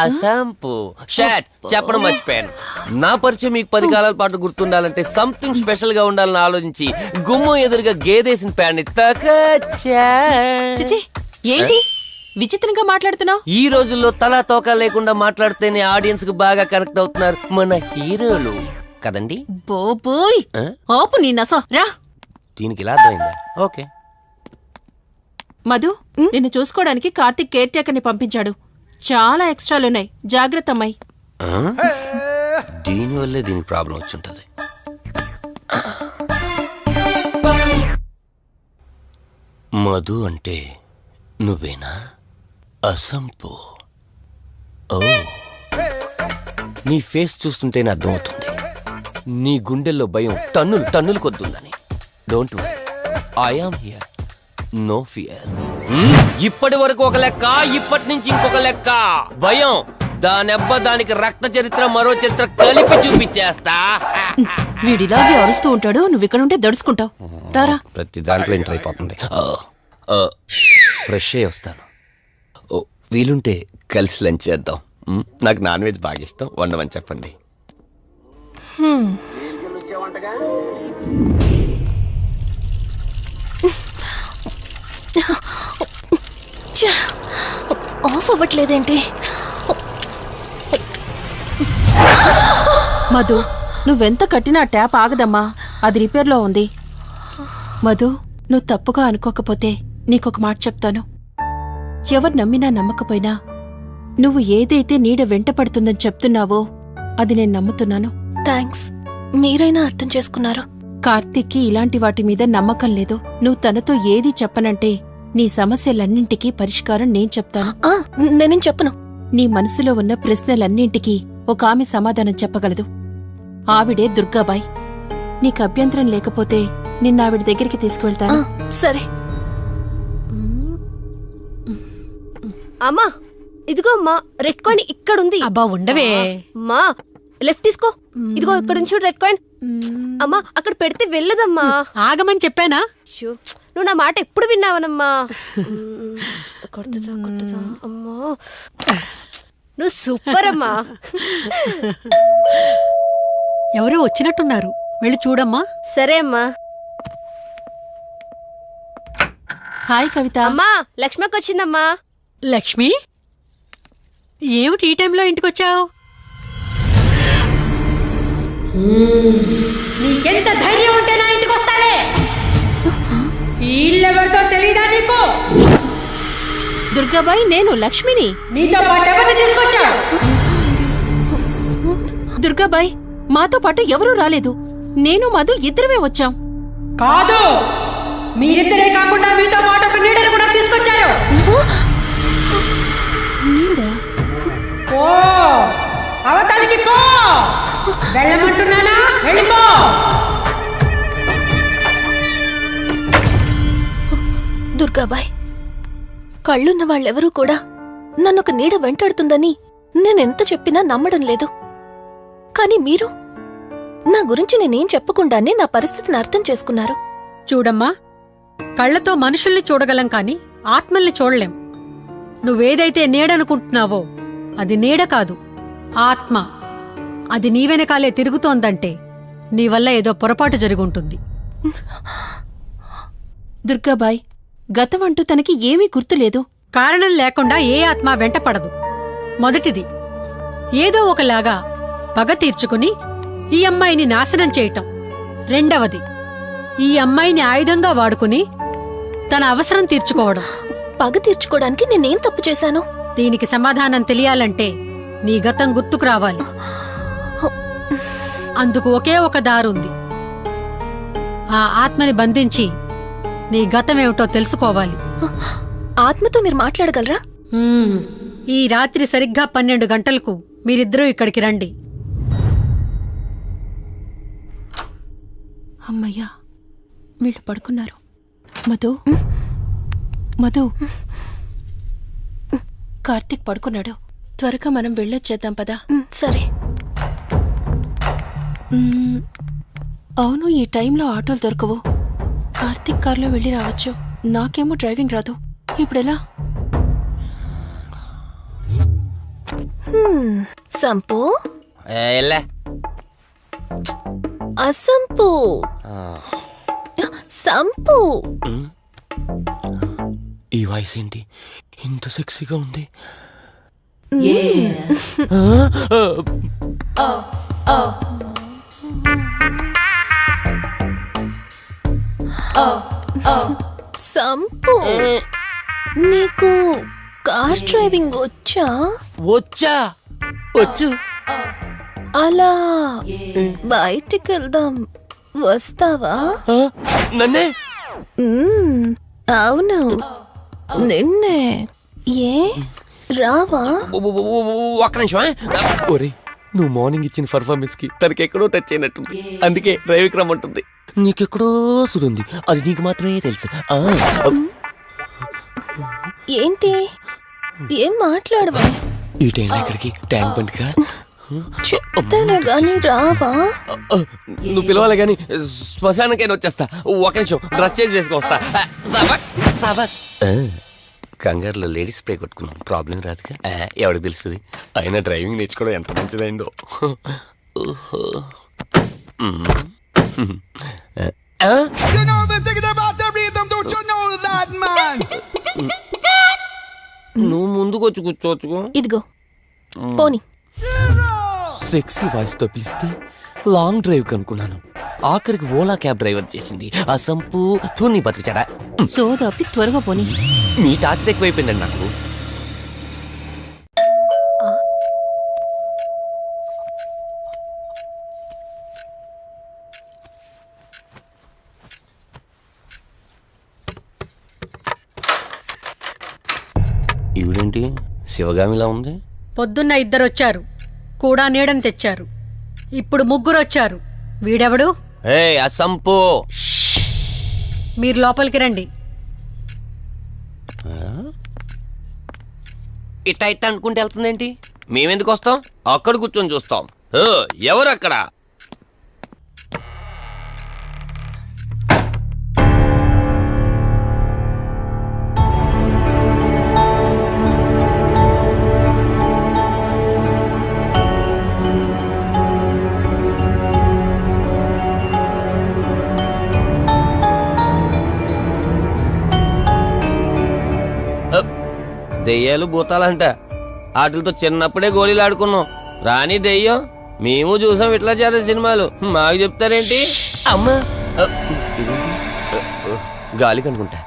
అసంపు. షాట్ చెప్పడం మర్చిపోయాను. నా పరిచయం మీకు 10 కాలాల పాటు గుర్తుండాలంటే సంథింగ్ స్పెషల్ గా ఉండాలని ఆలోచించి గుమ్మం ఎదురుగా గేదేసిన ప్యాడ్ని తకచ్చా. చిచి, ఏంటి విచిత్రంగా మాట్లాడుతున్నావు? ఈ రోజుల్లో తలా తోక లేకుండా మాట్లాడితేనే ఆడియన్స్ కు బాగా కనెక్ట్ అవుతున్నారు మన హీరోలు కదండి. బోబోయ్ ఆపు నీ నస. రా. దీనికి ఇలా అర్థమైందా? ఓకే. మధు, నిన్ను చూసుకోవడానికి కార్తిక్ కేర్ టేకర్ ని పంపించాడు. చాలా ఎక్స్ట్రాలున్నాయి, జాగ్రత్త అమ్మాయి. దీనివల్లే దీనికి ప్రాబ్లం వచ్చుంటది. మధు అంటే నువ్వేనా? అసంపు. ఓ, నీ ఫేస్ చూస్తుంటేనే అర్థమవుతుంది నీ గుండెల్లో భయం టన్నులు టన్నులు కొద్దుందని. Don't worry, I am here, no fear. ఇప్పటి వరకు ఒక లెక్క, ఇప్పటి నుంచి ఇంకొక లెక్క. భయం దానెబ్బ, దానికి రక్త చరిత్ర, మరో చరిత్ర కలిపి చూపించేస్తా. వీడిలాగే అరుస్తూ ఉంటాడు, నువ్వు ఇక్కడ ఉంటే దడుచుకుంటావు. రారా. ప్రతి దాంట్లో ఎంటర్ అయిపోతుంది. ఫ్రెష్ అయ్యి వస్తాను. వీలుంటే కలిసి లంచ్ చేద్దాం. నాకు నాన్ వెజ్ బాగా ఇష్టం, వండమని చెప్పండి. ఆఫ్ అవ్వట్లేదేంటి? మధు, నువ్వెంత కట్టినా ట్యాప్ ఆగదమ్మా, అది రిపేర్లో ఉంది. మధు, నువ్వు తప్పుగా అనుకోకపోతే నీకొక మాట చెప్తాను. ఎవరు నమ్మినా నమ్మకపోయినా నువ్వు ఏదైతే నీడ వెంట పడుతుందని చెప్తున్నావో అది నేను నమ్ముతున్నాను. థ్యాంక్స్, మీరైనా అర్థం చేసుకున్నారు. కార్తీక్కి ఇలాంటి వాటి మీద నమ్మకం లేదు. నువ్వు తనతో ఏది చెప్పనంటే నీ సమస్యలన్నింటికీ పరిష్కారం నేను చెప్తాను. నేనేం చెప్పను. నీ మనసులో ఉన్న ప్రశ్నలన్నింటికీ ఒక ఆమె సమాధానం చెప్పగలదు. ఆవిడే దుర్గాబాయ్. నీకు అభ్యంతరం లేకపోతే నిన్నావిడ దగ్గరికి తీసుకువెళ్తాను. సరే. అమ్మా ఇదిగో అమ్మా, రెడ్ కాయిన్ ఇక్కడుంది. అబ్బా ఉండవే. అమ్మా లెఫ్ట్ తీసుకో. ఇదిగో ఇక్కడ నుంచి రెడ్ కాయిన్. అమ్మా అక్కడ పెడితే వెళ్ళదమ్మా. ఆగమని చెప్పానా? నువ్వు నా మాట ఎప్పుడు విన్నావనమ్మా. కొడుతుందా కొడుతుందా అమ్మా, నువ్వు సూపర్ అమ్మా. ఎవరో వచ్చినట్టున్నారు, వెళ్ళి చూడమ్మా. సరే అమ్మా. హాయ్ కవిత. అమ్మా లక్ష్మకి వచ్చిందమ్మా. లక్ష్మి, ఏమిటి ఈ టైంలో ఇంటికొచ్చావు? నీకెంత ధైర్యం ఉంటే నా ఇంటికి వస్తావే? ఇల్లెవరితో తెలీదా నీకు? దుర్గాబాయ్, నేను లక్ష్మిని. నీతో పాటు ఎవరిని తీసుకొచ్చావు? దుర్గాబాయ్, మాతో పాటు ఎవరూ రాలేదు. నేను మధు ఇద్దరమే వచ్చాం. కాదు, మీరిద్దరే కాకుండా మీతో పాటు ఒక నీడను కూడా తీసుకొచ్చారు. ఓ అవతలికి పో, వెళ్ళమంటున్నానా? వెళ్ళిపో. దుర్గాబాయ్, కళ్ళున్న వాళ్ళెవరూ కూడా నన్నొక నీడ వెంటాడుతుందని నేనెంత చెప్పినా నమ్మడం లేదు. కానీ మీరు నా గురించి నేనేం చెప్పకుండానే నా పరిస్థితిని అర్థం చేసుకున్నారు. చూడమ్మా, కళ్ళతో మనుషుల్ని చూడగలం కాని ఆత్మల్ని చూడలేం. నువ్వేదైతే నీడనుకుంటున్నావో అది నీడ కాదు, ఆత్మ. అది నీ వెనకాలే తిరుగుతోందంటే నీ వల్ల ఏదో పొరపాటు జరుగుంటుంది. దుర్గాబాయ్, గతం అంటూ తనకి ఏమీ గుర్తులేదు. కారణం లేకుండా ఏ ఆత్మ వెంటపడదు. మొదటిది, ఏదో ఒకలాగా పగ తీర్చుకుని ఈ అమ్మాయిని నాశనం చేయటం. రెండవది, ఈ అమ్మాయిని ఆయుధంగా వాడుకుని తన అవసరం తీర్చుకోవడం. పగ తీర్చుకోవడానికి నేనేం తప్పు చేశాను? దీనికి సమాధానం తెలియాలంటే నీ గతం గుర్తుకు రావాలి. అందుకు ఒకే ఒక దారుంది. ఆ ఆత్మని బంధించి నీ గతమేమిటో తెలుసుకోవాలి. ఆత్మతో మీరు మాట్లాడగలరా? ఈ రాత్రి సరిగ్గా 12 గంటలకు మీరిద్దరూ ఇక్కడికి రండి. అమ్మయ్యా, వీళ్ళు పడుకున్నారు. మధు, మధు, కార్తీక్ పడుకున్నాడు. త్వరగా మనం వెళ్ళొచ్చేద్దాం పదా. సరే. అవును, ఈ టైంలో ఆటోలు దొరకవు. కార్తీక్ కార్లో వెళ్ళి రావచ్చు. నాకేమో డ్రైవింగ్ రాదు. ఇప్పుడెలా? సంపు, ఎలా అసంపు, సంపు. ఈ వాయిస్ ఏంటి ఇంత సెక్సీగా ఉంది? సంపు, నీకు కార్ డ్రైవింగ్ వచ్చా? వచ్చా, వచ్చు. అలా బయటికి వెళ్దాం, వస్తావా? నన్నే? అవును, నిన్నే. ఏ రావా? ఒక్క నిమిషం. ఒరే, నువ్వు మార్నింగ్ ఇచ్చిన పర్ఫార్మెన్స్ కి తనకి ఎక్కడో టచ్ అయినట్టుంది. అందుకే డ్రైవింగ్ రమ్మంటుంది. నీకెక్కడో సురుంది, అది నీకు మాత్రమే తెలుసు. ఏంటి, ఏం మాట్లాడవా? ఈ టైంలో ఇక్కడికి ట్యాంక్ బండ్గా చెప్తాను గాని రావా? నువ్వు పిలవాలి గాని శ్మశానకైనా వచ్చేస్తా. ఒక నిమిషం డ్రెస్ చేంజ్ చేసుకొస్తా. కంగారులో లేడీస్ స్ప్రే కొట్టుకున్నాం, ప్రాబ్లం రాదుగా. ఎవరికి తెలుస్తుంది? అయినా డ్రైవింగ్ నేర్చుకోవడం ఎంత మంచిదైందో. నువ్వు ముందుకు వచ్చి కూర్చోవచ్చుకో. ఇదిగో పోనీ. సెక్సీ వాయిస్ తో పిలిస్తే లాంగ్ డ్రైవ్ కనుక్కున్నాను. ఆఖరికి ఓలా క్యాబ్ డ్రైవర్ చేసింది ఆ సంపు. తూని బతికిచాడా? సోదాపి త్వరగా పోనీ. మీ టార్చర్ ఎక్కువైపోయిందండి నాకు. ఇదేంటి శివగామిలా ఉంది? పొద్దున్న 2 వచ్చారు, కూడా నీడని తెచ్చారు. ఇప్పుడు 3 వచ్చారు. వీడెవడు? ఏ అసంపు! మీరు లోపలికి రండి. ఇట్ట ఇట్ట అనుకుంటే వెళ్తుందేంటి? మేమెందుకు వస్తాం? అక్కడ కూర్చొని చూస్తాం. ఎవరు అక్కడ? దెయ్యాలు భూతాలంట. వాటితో చిన్నప్పుడే గోళీలు ఆడుకున్నాం. రాని దెయ్యం మేము చూసాం ఇట్లా చేరే సినిమాలు. మాకు చెప్తారేంటి? అమ్మా గాలి కనుకుంటా.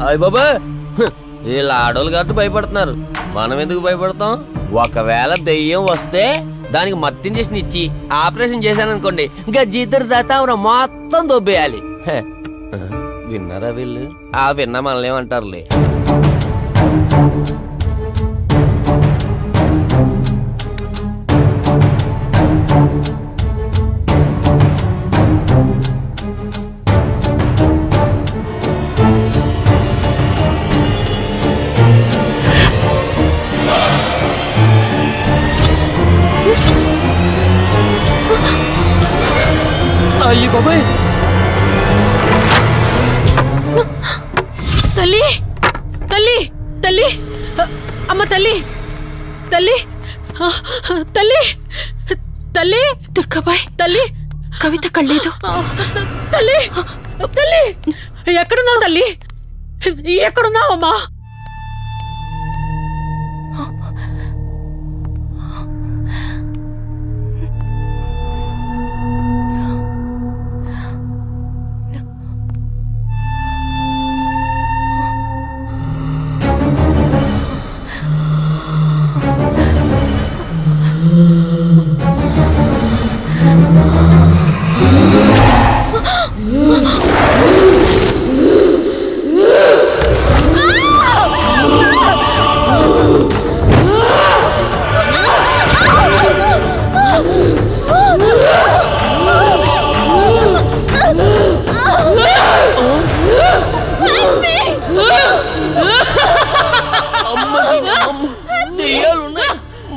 అయ్య బాబా, వీళ్ళ ఆడోళ్ళు కాబట్టి భయపడుతున్నారు. మనం ఎందుకు భయపడతాం? ఒకవేళ దెయ్యం వస్తే దానికి మత్తు ఇంజెక్షన్ ఇచ్చి ఆపరేషన్ చేశాననుకోండి, ఇంకా జీతరు దాతావరం మొత్తం దొబ్బేయాలి. విన్నారా వీళ్ళు? విన్నా మనల్ని ఏమంటారులే. అయ్యి బాబాయ్, తల్లి తల్లి తల్లి అమ్మ తల్లి తల్లి తల్లి తల్లి దుర్గాబాయ్, తల్లి కవిత కళ్ళేదు. తల్లి తల్లి ఎక్కడున్నావు తల్లి? ఎక్కడున్నావమ్మా?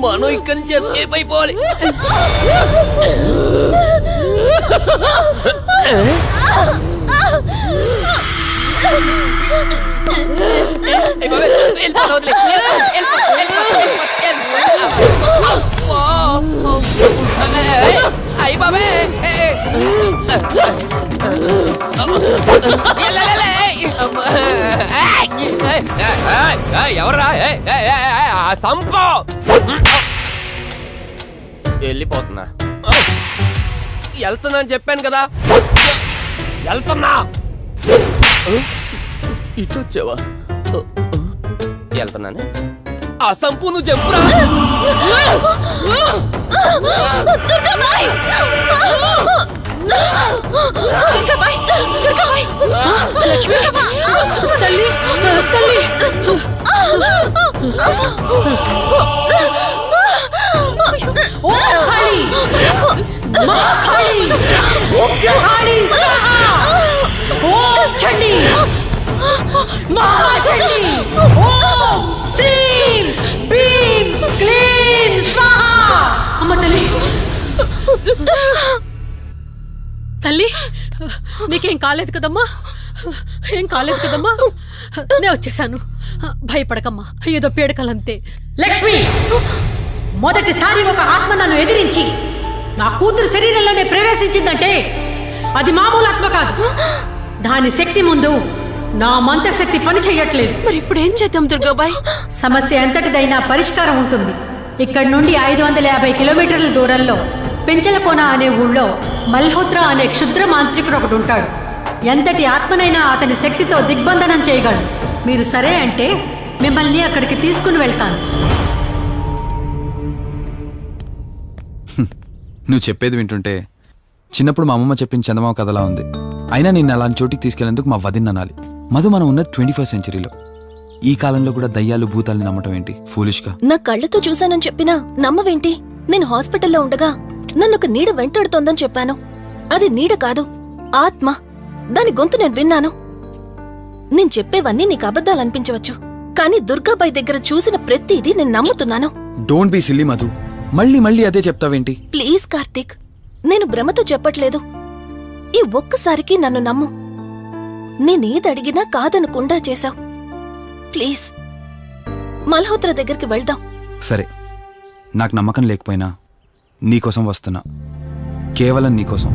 మనం ఇక్కడి నుంచి ఎస్కేప్ అయిపోవాలి. అయ్యి బాబే, ఎవర్రా? సంపో! వెళ్ళిపోతున్నా. వెళ్తున్నా అని చెప్పాను కదా, వెళ్తున్నా. ఇటు వచ్చావా? వెళ్తున్నాను. ఆ సంపు నువ్వు చెప్పురా. తల్లి తల్లి తల్లి మీకేం కాలేదు కదమ్మా? ఏం కాలేదు కదమ్మా? నేను వచ్చేసాను. భయపడకమ్మా, ఏదో పేడకలంతే. లక్ష్మి, మొదటిసారి ఒక ఆత్మ నన్ను ఎదిరించి నా కూతురు శరీరంలోనే ప్రవేశించిందంటే అది మామూలు ఆత్మ కాదు. దాని శక్తి ముందు నా మంత్రశక్తి పని చెయ్యట్లేదు. మరి ఇప్పుడు ఏం చేద్దాం దుర్గాబాయ్? సమస్య ఎంతటిదైనా పరిష్కారం ఉంటుంది. ఇక్కడి నుండి 550 కిలోమీటర్ల దూరంలో పెంచలకోన అనే ఊళ్ళో మల్హోత్రా అనే క్షుద్ర మాంత్రికుడు ఒకడు ఉంటాడు. ఎంతటి ఆత్మనైనా అతని శక్తితో దిగ్బంధనం చేయగలడు. మీరు సరే అంటే మిమ్మల్ని అక్కడికి తీసుకుని వెళ్తాను. నువ్వు చెప్పేది వింటుంటే చిన్నప్పుడు మా అమ్మమ్మ చెప్పిన చందమామ కథలా ఉంది. అయినా నిన్ను అలాంటి చోటికి తీసుకెళ్లేందుకు మా వదిన అనాలి. మధు, మనం ఉన్నది 21st సెంచరీలో. ఈ కాలంలో కూడా దయ్యాలు భూతాల్ని నమ్మటం ఏంటి ఫూలిష్గా? నా కళ్ళతో చూశానని చెప్పినా నమ్మవేంటి? నేను హాస్పిటల్లో ఉండగా నన్ను ఒక నీడ వెంటాడుతోందని చెప్పాను. అది నీడ కాదు, ఆత్మ. దాని గొంతు నేను విన్నాను. నేను చెప్పేవన్నీ నీకు అబద్ధాలనిపించవచ్చు, కానీ దుర్గాబాయ్ దగ్గర చూసిన ప్రతిదీ నేను నమ్ముతున్నాను. Don't be silly Madhu. మళ్ళీ మళ్ళీ అదే చెప్తావేంటి? ప్లీజ్ కార్తీక్, నేను భ్రమతో చెప్పట్లేదు. ఈ ఒక్కసారికి నన్ను నమ్ము. నేనేది అడిగినా కాదనకుండా చేశావు. ప్లీజ్, మల్హోత్రా దగ్గరికి వెళ్దాం. సరే, నాకు నమ్మకం లేకపోయినా నీకోసం వస్తున్నా. కేవలం నీకోసం.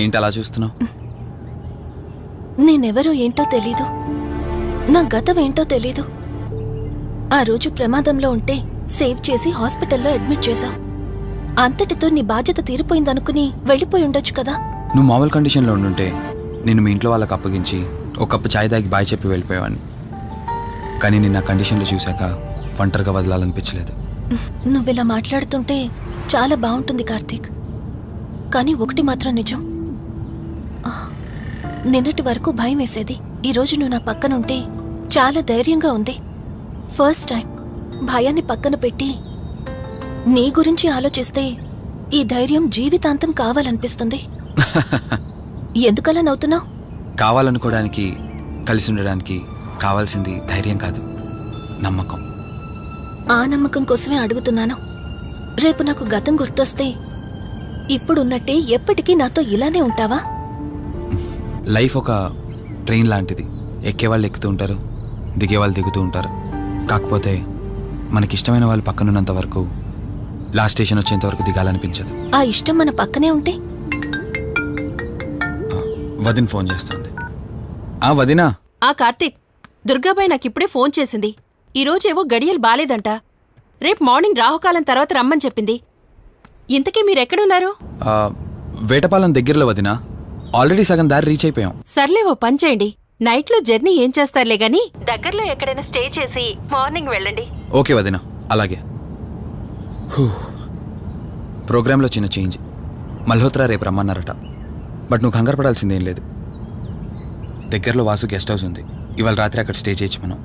ఏంటి అలా చూస్తున్నావు? నేనెవరో ఏంటో తెలీదు, నా గతం ఏంటో తెలీదు. ఆ రోజు ప్రమాదంలో ఉంటే సేవ్ చేసి హాస్పిటల్లో అడ్మిట్ చేశావు. అంతటితో నీ బాధ్యత తీరిపోయిందనుకుని వెళ్ళిపోయి ఉండొచ్చు కదా. నువ్వు మామూలు కండిషన్లో ఉండుంటే నేను మీ ఇంట్లో వాళ్ళకి అప్పగించి ఒక కప్పు ఛాయ్ తాగి బాయ్ చెప్పి వెళ్ళిపోయేవాడిని. కానీ నేను నా కండిషన్లో చూశాక ఒంటరిగా వదలాలనిపించలేదు. నువ్విలా మాట్లాడుతుంటే చాలా బాగుంటుంది కార్తీక్, కానీ ఒకటి మాత్రం నిజం. నిన్నటి వరకు భయం వేసేది. ఈరోజు నువ్వు నా పక్కనుంటే చాలా ధైర్యంగా ఉంది. ఫస్ట్ టైం భయాన్ని పక్కన పెట్టి నీ గురించి ఆలోచిస్తే ఈ ధైర్యం జీవితాంతం కావాలనిపిస్తుంది. ఎందుకలా నవ్వుతున్నావు? కావాలనుకోవడానికి, కలిసి ఉండడానికి కావాల్సింది ధైర్యం కాదు, నమ్మకం. ఆ నమ్మకం కోసమే అడుగుతున్నాను. రేపు నాకు గతం గుర్తొస్తే ఇప్పుడున్నట్టే ఎప్పటికీ నాతో ఇలానే ఉంటావా? లైఫ్ ఒక ట్రైన్ లాంటిది. ఎక్కేవాళ్ళు ఎక్కుతూ ఉంటారు, దిగేవాళ్ళు దిగుతూ ఉంటారు. కాకపోతే మనకిష్టమైన వాళ్ళు పక్కనున్నంత వరకు, లాస్ట్ స్టేషన్ వచ్చేంత వరకు దిగాలనిపించదు. ఆ ఇష్టం మన పక్కనే ఉంటే? వదిన ఫోన్ చేస్తుంది. వదినా. కార్తీక్, దుర్గాబాయ్ నాకిప్పుడే ఫోన్ చేసింది. ఈరోజేవో గడియలు బాలేదంట. రేపు మార్నింగ్ రాహుకాలం తర్వాత రమ్మని చెప్పింది. ఇంతకీ మీరెక్కడున్నారు? వేటపాలెం దగ్గరలో వదినా. ఆల్రెడీ సగం దారి రీచ్ అయిపోయాం. సర్లే, ఓ పని చేయండి. నైట్లో జర్నీ ఏం చేస్తారులే గాని దగ్గరలో ఎక్కడైనా స్టే చేసి మార్నింగ్ వెళ్ళండి. ఓకే వదినా, అలాగే. ప్రోగ్రాంలో చిన్న చేంజ్. మల్హోత్రా రేపు రమ్మన్నారట. బట్ నువ్వు కంగారు పడాల్సిందేం లేదు. దగ్గరలో వాసు గెస్ట్ హౌస్ ఉంది. ఇవాళ రాత్రి అక్కడ స్టే చేయొచ్చు మనం.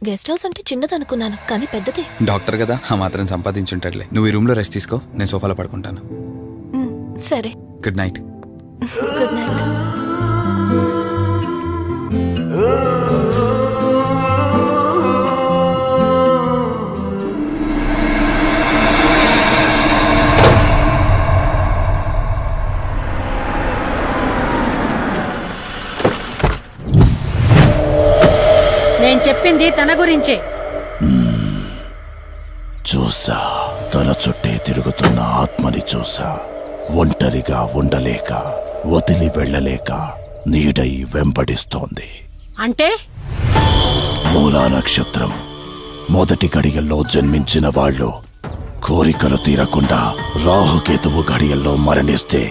గెస్ట్ హౌస్ అంటే చిన్నదనుకున్నాను, కానీ పెద్దదే. డాక్టర్ కదా, ఆ మాత్రం సంపాదించుంటాడులే. నువ్వు ఈ రూమ్లో రెస్ట్ తీసుకో, నేను సోఫాలో పడుకుంటాను. సరే, గుడ్ నైట్. Good night. నేను చెప్పింది తన గురించే. చూసా, తన చుట్టే తిరుగుతున్న ఆత్మని చూసా. ఒంటరిగా ఉండలేక, వదిలి వెళ్ళలేక నీడై వెంబడిస్తోంది. అంటే మూలా నక్షత్రం మొదటి గడియల్లో జన్మించిన వాళ్ళు కోరికలు తీరకుండా రాహుకేతువు గడియల్లో మరణిస్తే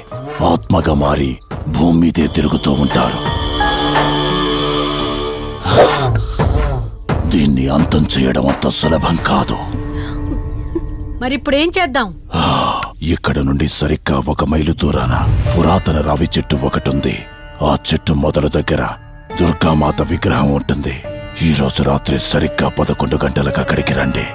ఆత్మగా మారి భూమి మీదే తిరుగుతూ ఉంటారు. దీన్ని అంతం చేయడం అంత సులభం కాదు. మరిప్పుడేం చేద్దాం? ఇక్కడ నుండి సరిగ్గా 1 మైలు దూరాన పురాతన రావి చెట్టు ఒకటుంది. ఆ చెట్టు మొదలు దగ్గర దుర్గామాత విగ్రహం ఉంటుంది. ఈ రోజు రాత్రి సరిగ్గా 11 గంటలకు అక్కడికి రండి.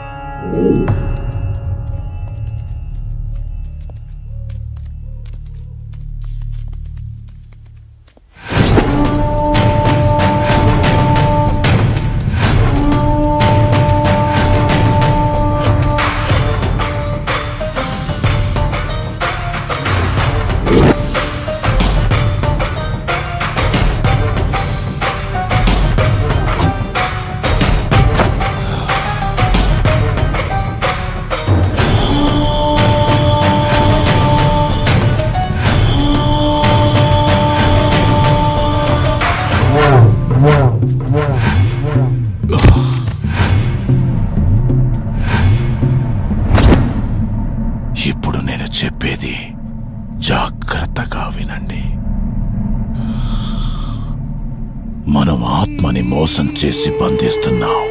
ఆత్మని మోసం చేసి బంధిస్తున్నావు.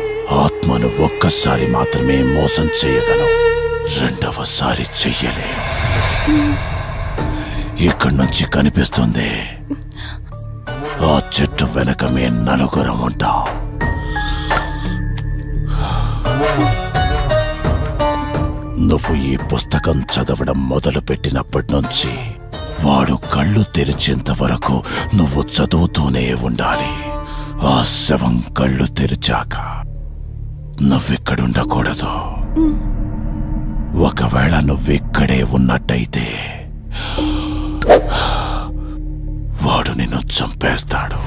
ఆత్మను ఒక్కసారి మాత్రమే మోసం చేయగలవు, రెండవసారి చెయ్యలే. ఇక్కడి నుంచి కనిపిస్తుంది, ఆ చెట్టు వెనకమే నలుగురం ఉంటాం. నువ్వు ఈ పుస్తకం చదవడం మొదలు పెట్టినప్పటి నుంచి వాడు కళ్ళు తెరిచేంత వరకు నువ్వు చదువుతూనే ఉండాలి. ఆ శవం కళ్ళు తెరిచాక నువ్విక్కడుండకూడదు. ఒకవేళ నువ్విక్కడే ఉన్నట్టయితే వాడు నిన్ను చంపేస్తాడు.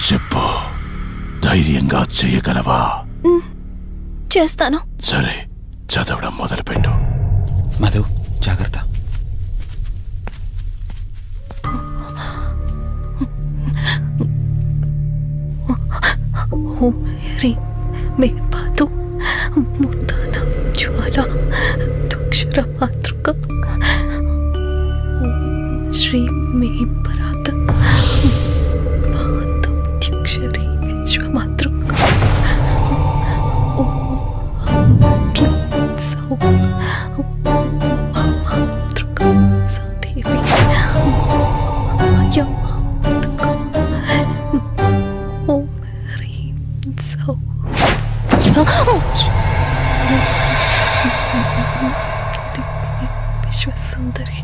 చెప్పు, ధైర్యంగా చేయగలవా? చేస్తాను. సరే, చదవడం మొదలుపెట్టు. మధు, జాగ్రత్త. ह्रीं मे पातु मूर्धानां ज्वाला द्वक्षरमातृका श्रीं मे परात् पादमध्यक्षरी विश्वमातृका क्लीं सौः मातृका सा देवी मायामातृका ॐ ह्रीं सौः विश्वसुंदरी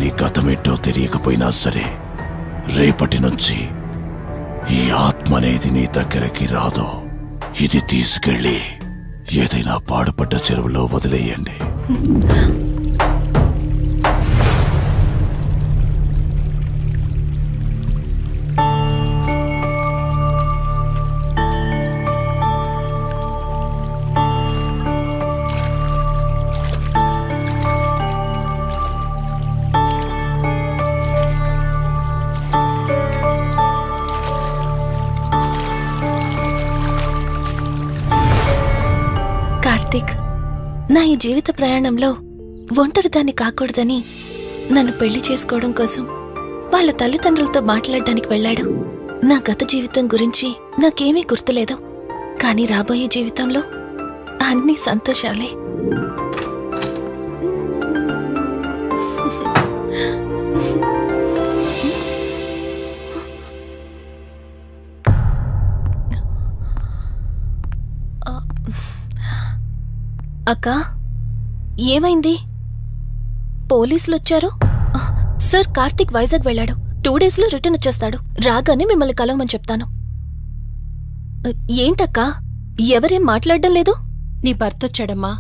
నీ గతమేంటో తెలియకపోయినా సరే, రేపటి నుంచి ఈ ఆత్మ అనేది నీ దగ్గరికి రాదు. ఇది తీసుకెళ్ళి ఏదైనా పాడుపడ్డ చెరువులో వదిలేయండి. కార్తీక్, నా ఈ జీవిత ప్రయాణంలో ఒంటరిదాన్ని కాకూడదని నన్ను పెళ్లి చేసుకోవడం కోసం వాళ్ళ తల్లిదండ్రులతో మాట్లాడడానికి వెళ్ళాడు. నా గత జీవితం గురించి నాకేమీ గుర్తులేదు, కానీ రాబోయే జీవితంలో అన్ని సంతోషాలే. అక్కా, ఏమైంది? పోలీసులు వచ్చారు. సార్, కార్తీక్ వైజాగ్ వెళ్ళాడు. 2 days లో రిటర్న్ వచ్చేస్తాడు. రాగానే మిమ్మల్ని కలవమని చెప్తాను. ఏంటక్కా, ఎవరేం మాట్లాడడం లేదు? నీ భర్త వచ్చాడమ్మా.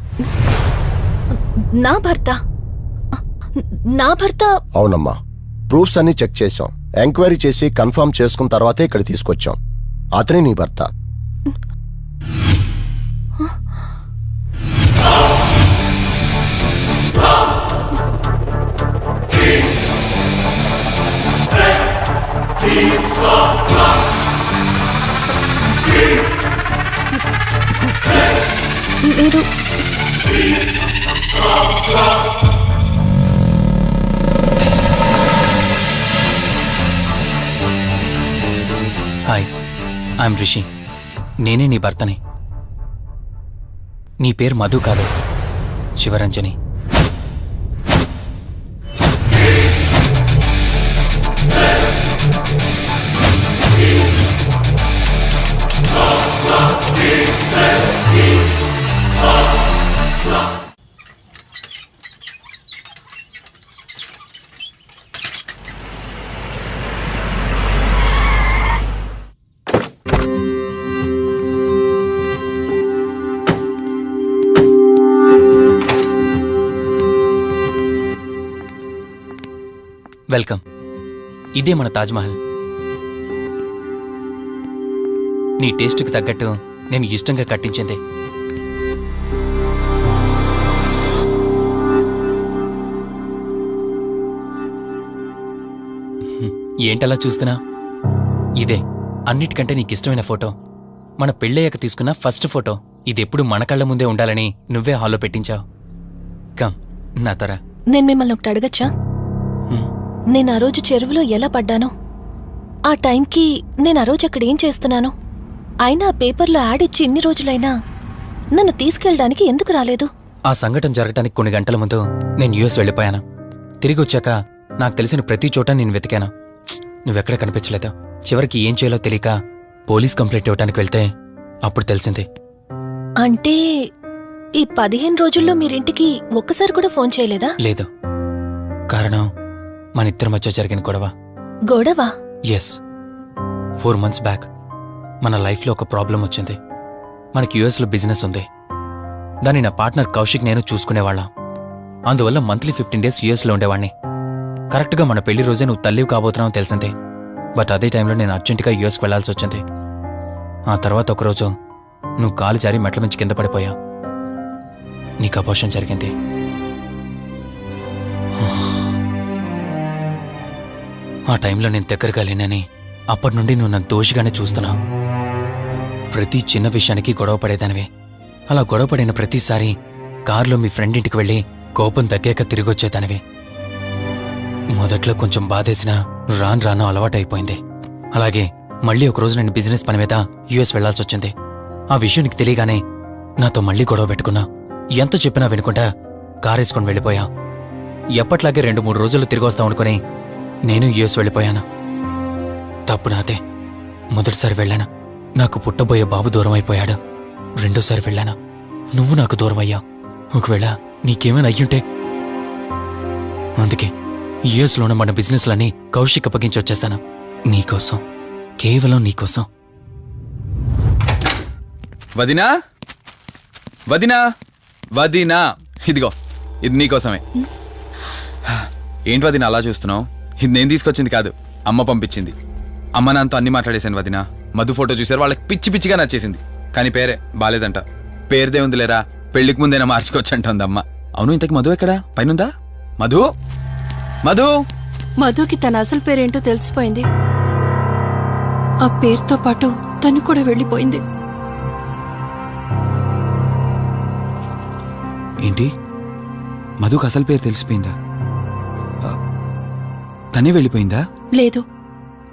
నా భర్త? నా భర్త? అవునమ్మా, ప్రూఫ్స్ అన్ని చెక్ చేశాం. ఎంక్వైరీ చేసి కన్ఫర్మ్ చేసుకున్న తర్వాతే ఇక్కడ తీసుకొచ్చాం. అతనే నీ భర్త. మీరు హాయ్, ఐఎమ్ రిషి. నేనే నీ భర్తని. నీ పేరు మధు కాదు, శివరంజని. వెల్కమ్. ఇదే మన తాజ్మహల్. నీ టేస్ట్కి తగ్గట్టు నేను ఇష్టంగా కట్టించింది. ఏంటలా చూస్తున్నా? ఇదే అన్నిటికంటే నీకిష్టమైన ఫోటో. మన పెళ్ళయ్యాక తీసుకున్న ఫస్ట్ ఫోటో. ఇదెప్పుడు మన కళ్ళ ముందే ఉండాలని నువ్వే హాల్లో పెట్టించావు. కమ్ నా త్వర. నేను మిమ్మల్ని ఒకటి అడగచ్చా? నేను ఆ రోజు చెరువులో ఎలా పడ్డానో, ఆ టైంకి నేను ఆ రోజు అక్కడ ఏం చేస్తున్నానో, అయినా ఆ పేపర్లో యాడ్ ఇచ్చి ఇన్ని రోజులైనా నన్ను తీసుకెళ్ళడానికి ఎందుకు రాలేదు? ఆ సంఘటన జరగటానికి కొన్ని గంటల ముందు నేను యుఎస్ వెళ్ళిపోయాను. తిరిగి వచ్చాక నాకు తెలిసిన ప్రతి చోట నేను వెతికాను. నువ్వెక్కడ కనిపించలేదు. చివరికి ఏం చేయాలో తెలియక పోలీస్ కంప్లైంట్ ఇవ్వడానికి వెళ్తే అప్పుడు తెలిసింది. అంటే ఈ 15 రోజుల్లో మీరింటికి ఒక్కసారి కూడా ఫోన్ చేయలేదా? లేదు. కారణం మన ఇద్దరి మధ్య జరిగిన గొడవ. గొడవ? ఎస్. 4 months బ్యాక్ మన లైఫ్లో ఒక ప్రాబ్లం వచ్చింది. మనకి యుఎస్లో బిజినెస్ ఉంది. దాన్ని నా పార్ట్నర్ కౌశిక్ నేను చూసుకునేవాళ్ళం. అందువల్ల మంత్లీ 15 days యుఎస్లో ఉండేవాణ్ణి. కరెక్ట్గా మన పెళ్లి రోజే నువ్వు తల్లివి కాబోతున్నావు తెలిసింది. బట్ అదే టైంలో నేను అర్జెంటుగా యుఎస్కి వెళ్లాల్సి వచ్చింది. ఆ తర్వాత ఒకరోజు నువ్వు కాలు జారి మెట్ల మించి కింద పడిపోయావు. నీకు అబార్షన్ జరిగింది. ఆ టైంలో నేను దగ్గరగా లేనని అప్పటి నుండి నువ్వు నన్ను దోషిగానే చూస్తున్నావు. ప్రతి చిన్న విషయానికి గొడవ పడేదానివే. అలా గొడవ పడిన ప్రతిసారి కారులో మీ ఫ్రెండ్ ఇంటికి వెళ్ళి కోపం తగ్గాక తిరిగొచ్చేదానివే. మొదట్లో కొంచెం బాధేసినా రాను రాను అలవాటైపోయింది. అలాగే మళ్ళీ ఒకరోజు నేను బిజినెస్ పని మీద యుఎస్ వెళ్లాల్సి వచ్చింది. ఆ విషయం నీకు తెలియగానే నాతో మళ్ళీ గొడవ పెట్టుకున్నా. ఎంత చెప్పినా వినుకుంటా కారేసుకొని వెళ్ళిపోయా. ఎప్పట్లాగే 2-3 రోజుల్లో తిరిగి వస్తామనుకుని నేను యుఎస్ వెళ్ళిపోయాను. తప్పు నాదే. మొదటిసారి వెళ్ళాను, నాకు పుట్టబోయే బాబు దూరం అయిపోయాడు. రెండోసారి వెళ్ళాను, నువ్వు నాకు దూరం అయ్యా. ఒకవేళ నీకేమైనా అయ్యుంటే. అందుకే యుఎస్లోనే మన బిజినెస్లన్నీ కౌశిక్ అప్పగించి వచ్చేసాను. నీకోసం, కేవలం నీకోసం. వదినా, వదినా, వదినా, ఇదిగో ఇది నీకోసమే. ఏంటి వదినా అలా చూస్తున్నావు? ఇది నేను తీసుకొచ్చింది కాదు, అమ్మ పంపించింది. అమ్మ నాన్నతో అన్ని మాట్లాడేశాను వదినా. మధు ఫోటో చూశారు, వాళ్ళకి పిచ్చి పిచ్చిగా నచ్చేసింది. కానీ పేరే బాలేదంట. పేరుదే ఉందిలేరా, పెళ్లికి ముందైనా మార్చుకోవచ్చంటుంది అమ్మ. అవును, ఇంతకి మధు ఎక్కడా? పైనుందా? మధు, మధు. మధుకి తన అసలు పేరేంటో తెలిసిపోయింది. ఆ పేరుతో పాటు తను కూడా వెళ్ళిపోయింది. ఏంటి, మధుకు అసలు పేరు తెలిసిపోయిందా? తనే వెళ్ళిపోయిందా? లేదు,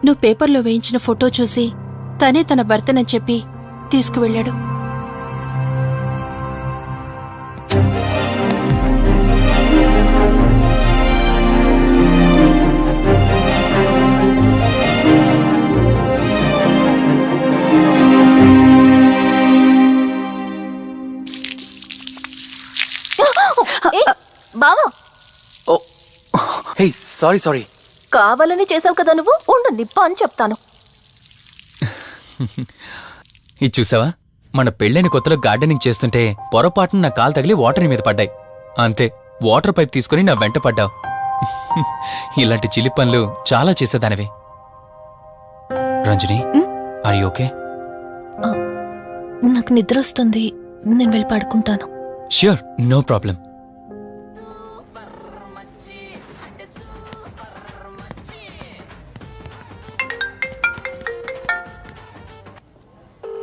నువ్వు పేపర్లో వేయించిన ఫోటో చూసి తనే తన భర్తనని చెప్పి తీసుకువెళ్ళాడు. బావా, హే, సారీ సారీ. కావాలని చేసావు కదా నువ్వు. ఉండు, నిప్ప అని చెప్తాను. ఇది చూసావా, మన పెళ్ళైన కొత్తలో గార్డెనింగ్ చేస్తుంటే పొరపాటున నా కాలు తగిలి వాటర్ నీ మీద పడ్డాయి. అంతే, వాటర్ పైప్ తీసుకుని నా వెంట పడ్డావు. ఇలాంటి చిలి పనులు చాలా చేసేదానివి. Ranjani are you okay? నాకు నిద్ర వస్తుంది, నేను వెళ్ళి పడుకుంటాను. Sure, no problem.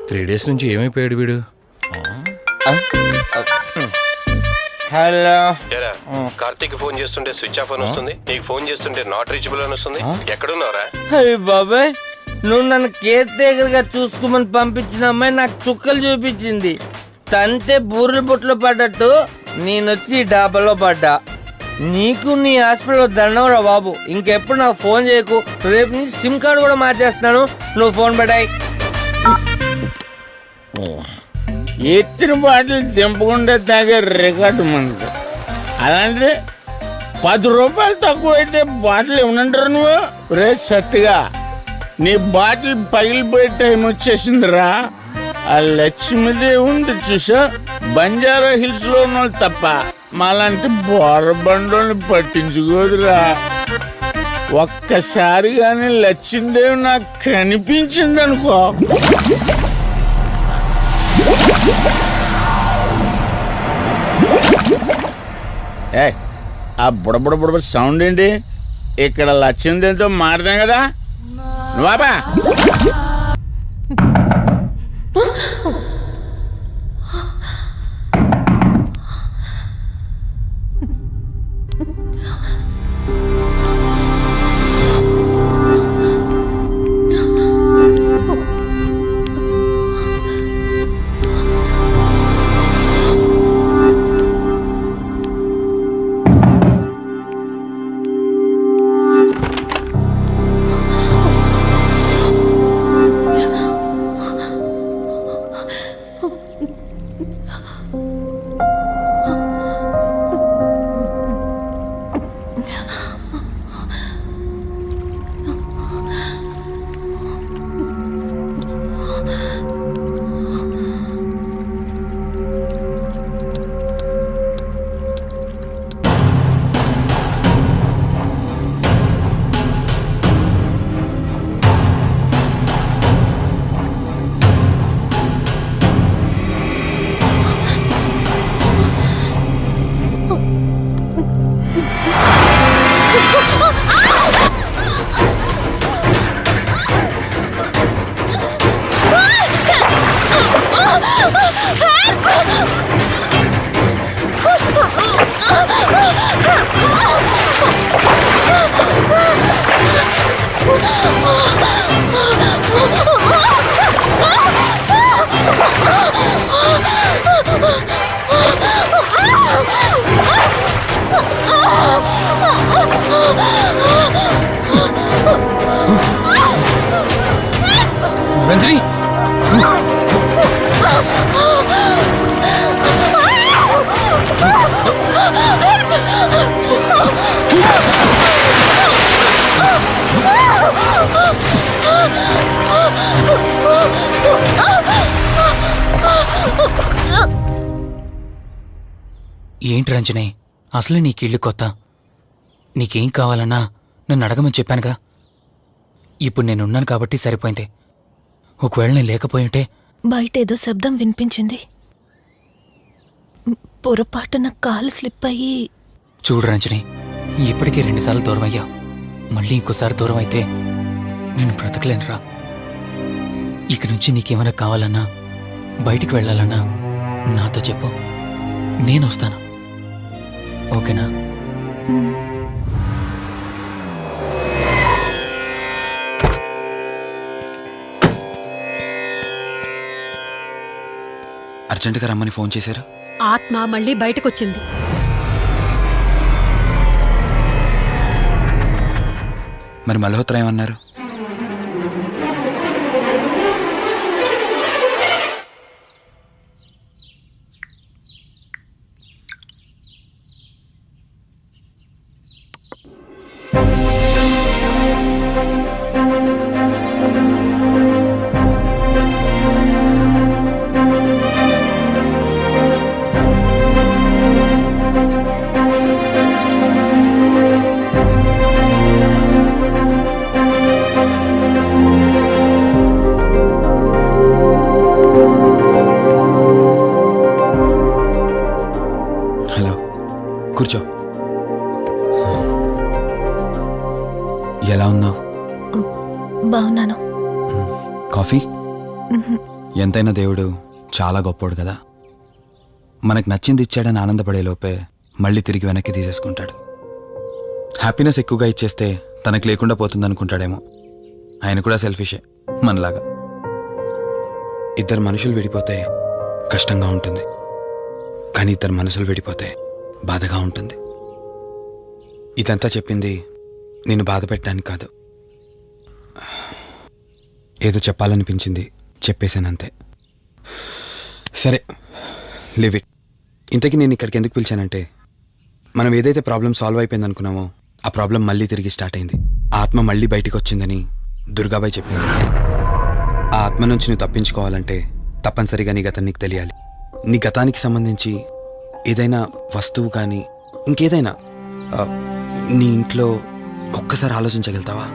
Three days నుంచి ఏమైపోయాడు వీడు? హలో. కార్తీక్ ఫోన్ చేస్తుంటే స్విచ్ ఆఫ్ అని వస్తుంది, నీకు ఫోన్ చేస్తుంటే నాట్ రీచబుల్ అని వస్తుంది. ఎక్కడున్నారా? అయ్య బాబాయ్, నువ్వు నన్ను కేర్ టేకర్ గా చూసుకోమని పంపించిన అమ్మాయి నాకు చుక్కలు చూపించింది. తంతే బూరెల బుట్టలో పడ్డట్టు నేనొచ్చి డాబాలో పడ్డా. నీకు నీ హాస్పిటల్లో దండవరా బాబు. ఇంకెప్పుడు నాకు ఫోన్ చేయకు. రేపు నీ సిమ్ కార్డు కూడా మార్చేస్తున్నాను. నువ్వు ఫోన్ పెట్టాయి. ఎత్తిన బాటిల్ తెంపకుండా తాగే రికార్డు మనకు. అలాంటి 10 రూపాయలు తక్కువ అయితే బాటిల్ ఏమనంటారు నువ్వు? రే సత్తిగా, నీ బాటిల్ పగిలిపోయే టైం వచ్చేసిందిరా. ఆ లక్ష్మీదేవి ఉంది చూసా, బంజారా హిల్స్ లో ఉన్న తప్ప మాలాంటి బోరబండోని పట్టించుకోదురా. ఒక్కసారి కానీ లక్ష్మీదేవి నాకు కనిపించింది అనుకో, ఏ ఆ బుడబుడ సౌండ్ ఏంటి? ఇక్కడ లక్ష్మీదేవితో మాడదాం కదా. నువ్వా రంజని, ఏంటి రంజని, అసలు నీకు ఇల్లు కొత్త. నీకేం కావాలన్నా నన్ను అడగమని చెప్పానుగా. ఇప్పుడు నేనున్నాను కాబట్టి సరిపోయింది. ఒకవేళ నేను లేకపోయింటే బయట ఏదో శబ్దం వినిపించింది. పొరపాటున కాలు స్లిప్ అయ్యి. చూడు రంజని, ఇప్పటికే 2 సార్లు దూరం అయ్యా. మళ్ళీ ఇంకోసారి దూరం అయితే నేను బ్రతకలేనురా. ఇక నుంచి నీకేమైనా కావాలన్నా, బయటికి వెళ్ళాలన్నా నాతో చెప్పు, నేను వస్తాను. ఓకేనా? అర్జెంటుగా రమ్మని ఫోన్ చేశారు. ఆత్మ మళ్ళీ బయటకొచ్చింది. మరి మల్హోత్రా ఏమన్నారు? కాఫీ? ఎంతైనా దేవుడు చాలా గొప్పోడు కదా. మనకు నచ్చింది ఇచ్చాడని ఆనందపడే లోపే మళ్ళీ తిరిగి వెనక్కి తీసేసుకుంటాడు. హ్యాపీనెస్ ఎక్కువగా ఇచ్చేస్తే తనకు లేకుండా పోతుందనుకుంటాడేమో. ఆయన కూడా సెల్ఫిషే మనలాగా. ఇద్దరు మనుషులు విడిపోతే కష్టంగా ఉంటుంది, కానీ ఇద్దరు మనసులు విడిపోతే బాధగా ఉంటుంది. ఇదంతా చెప్పింది నిన్ను బాధ పెట్టడానికి కాదు, ఏదో చెప్పాలనిపించింది చెప్పేశానంతే. సరే, లివ్ ఇట్. ఇంతకీ నేను ఇక్కడికి ఎందుకు పిలిచానంటే, మనం ఏదైతే ప్రాబ్లం సాల్వ్ అయిపోయింది అనుకున్నామో ఆ ప్రాబ్లం మళ్ళీ తిరిగి స్టార్ట్ అయింది. ఆ ఆత్మ మళ్ళీ బయటికి వచ్చిందని దుర్గాబాయ్ చెప్పింది. ఆ ఆత్మ నుంచి నువ్వు తప్పించుకోవాలంటే తప్పనిసరిగా నీ గతం నీకు తెలియాలి. నీ గతానికి సంబంధించి ఏదైనా వస్తువు కానీ ఇంకేదైనా నీ ఇంట్లో ఒక్కసారి ఆలోచించగలుగుతావా?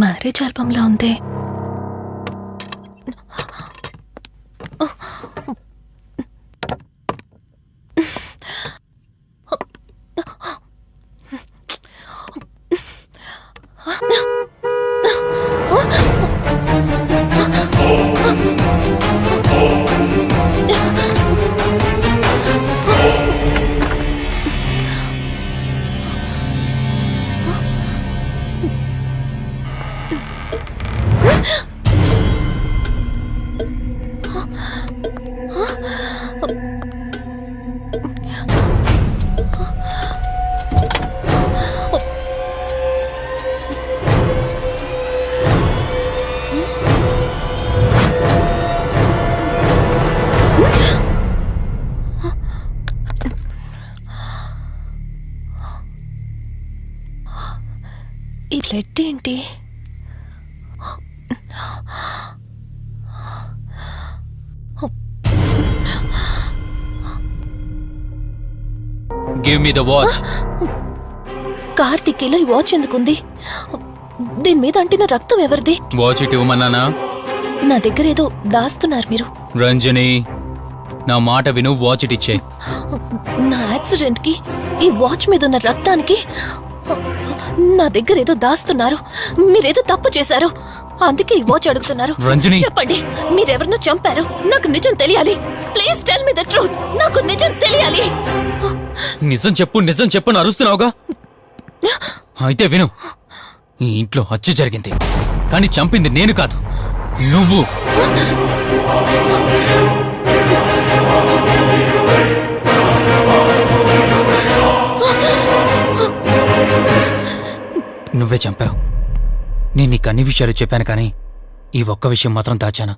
మ్యారేజ్ ఆల్బంలా ఉంది. ఈ బ్లడ్ ఏంటి? Give me the watch. Car టిక్కీలో ఈ వాచ్ ఎందుకుంది? దీని మీద అంటిన రక్తం ఎవరిది? వాచ్ ఇటు ఇవ్వమన్నానా? నా దగ్గర ఏదో దాస్తున్నారు మీరు. రంజని, నా మాట విను, వాచ్ ఇటు ఇచ్చే. నా యాక్సిడెంట్ కి ఈ వాచ్ మీద ఉన్న రక్తానికి నా దగ్గర ఏదో దాస్తున్నారు. మీరేదో తప్పు చేశారు, అందుకే ఈ వాచ్ అడుగుతున్నారు. రంజని, చెప్పండి, మీరెవరినో చంపారు. నాకు నిజం తెలియాలి. Please tell me the truth. నాకు నిజం తెలియాలి. నిజం చెప్పు, నిజం చెప్పు అని అరుస్తున్నావుగా. అయితే విను, ఈ ఇంట్లో హత్య జరిగింది, కానీ చంపింది నేను కాదు, నువ్వు. నువ్వే చంపావు. నేను నీకు అన్ని విషయాలు చెప్పాను, కానీ ఈ ఒక్క విషయం మాత్రం దాచాను.